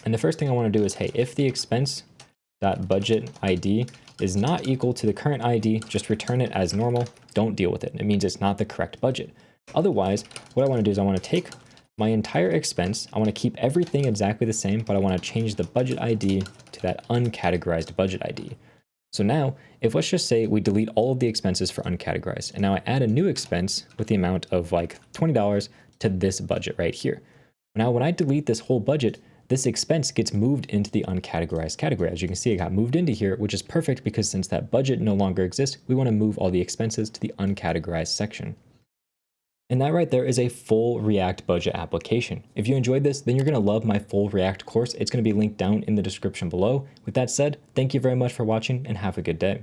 And the first thing I want to do is, hey, if the expense.budget ID is not equal to the current ID, just return it as normal. Don't deal with it. It means it's not the correct budget. Otherwise, what I want to do is I want to take my entire expense. I want to keep everything exactly the same, but I want to change the budget ID to that uncategorized budget ID. So now, if let's just say we delete all of the expenses for uncategorized, and now I add a new expense with the amount of like $20 to this budget right here. Now, when I delete this whole budget, this expense gets moved into the uncategorized category. As you can see, it got moved into here, which is perfect because since that budget no longer exists, we want to move all the expenses to the uncategorized section. And that right there is a full React budget application. If you enjoyed this, then you're going to love my full React course. It's going to be linked down in the description below. With that said, thank you very much for watching and have a good day.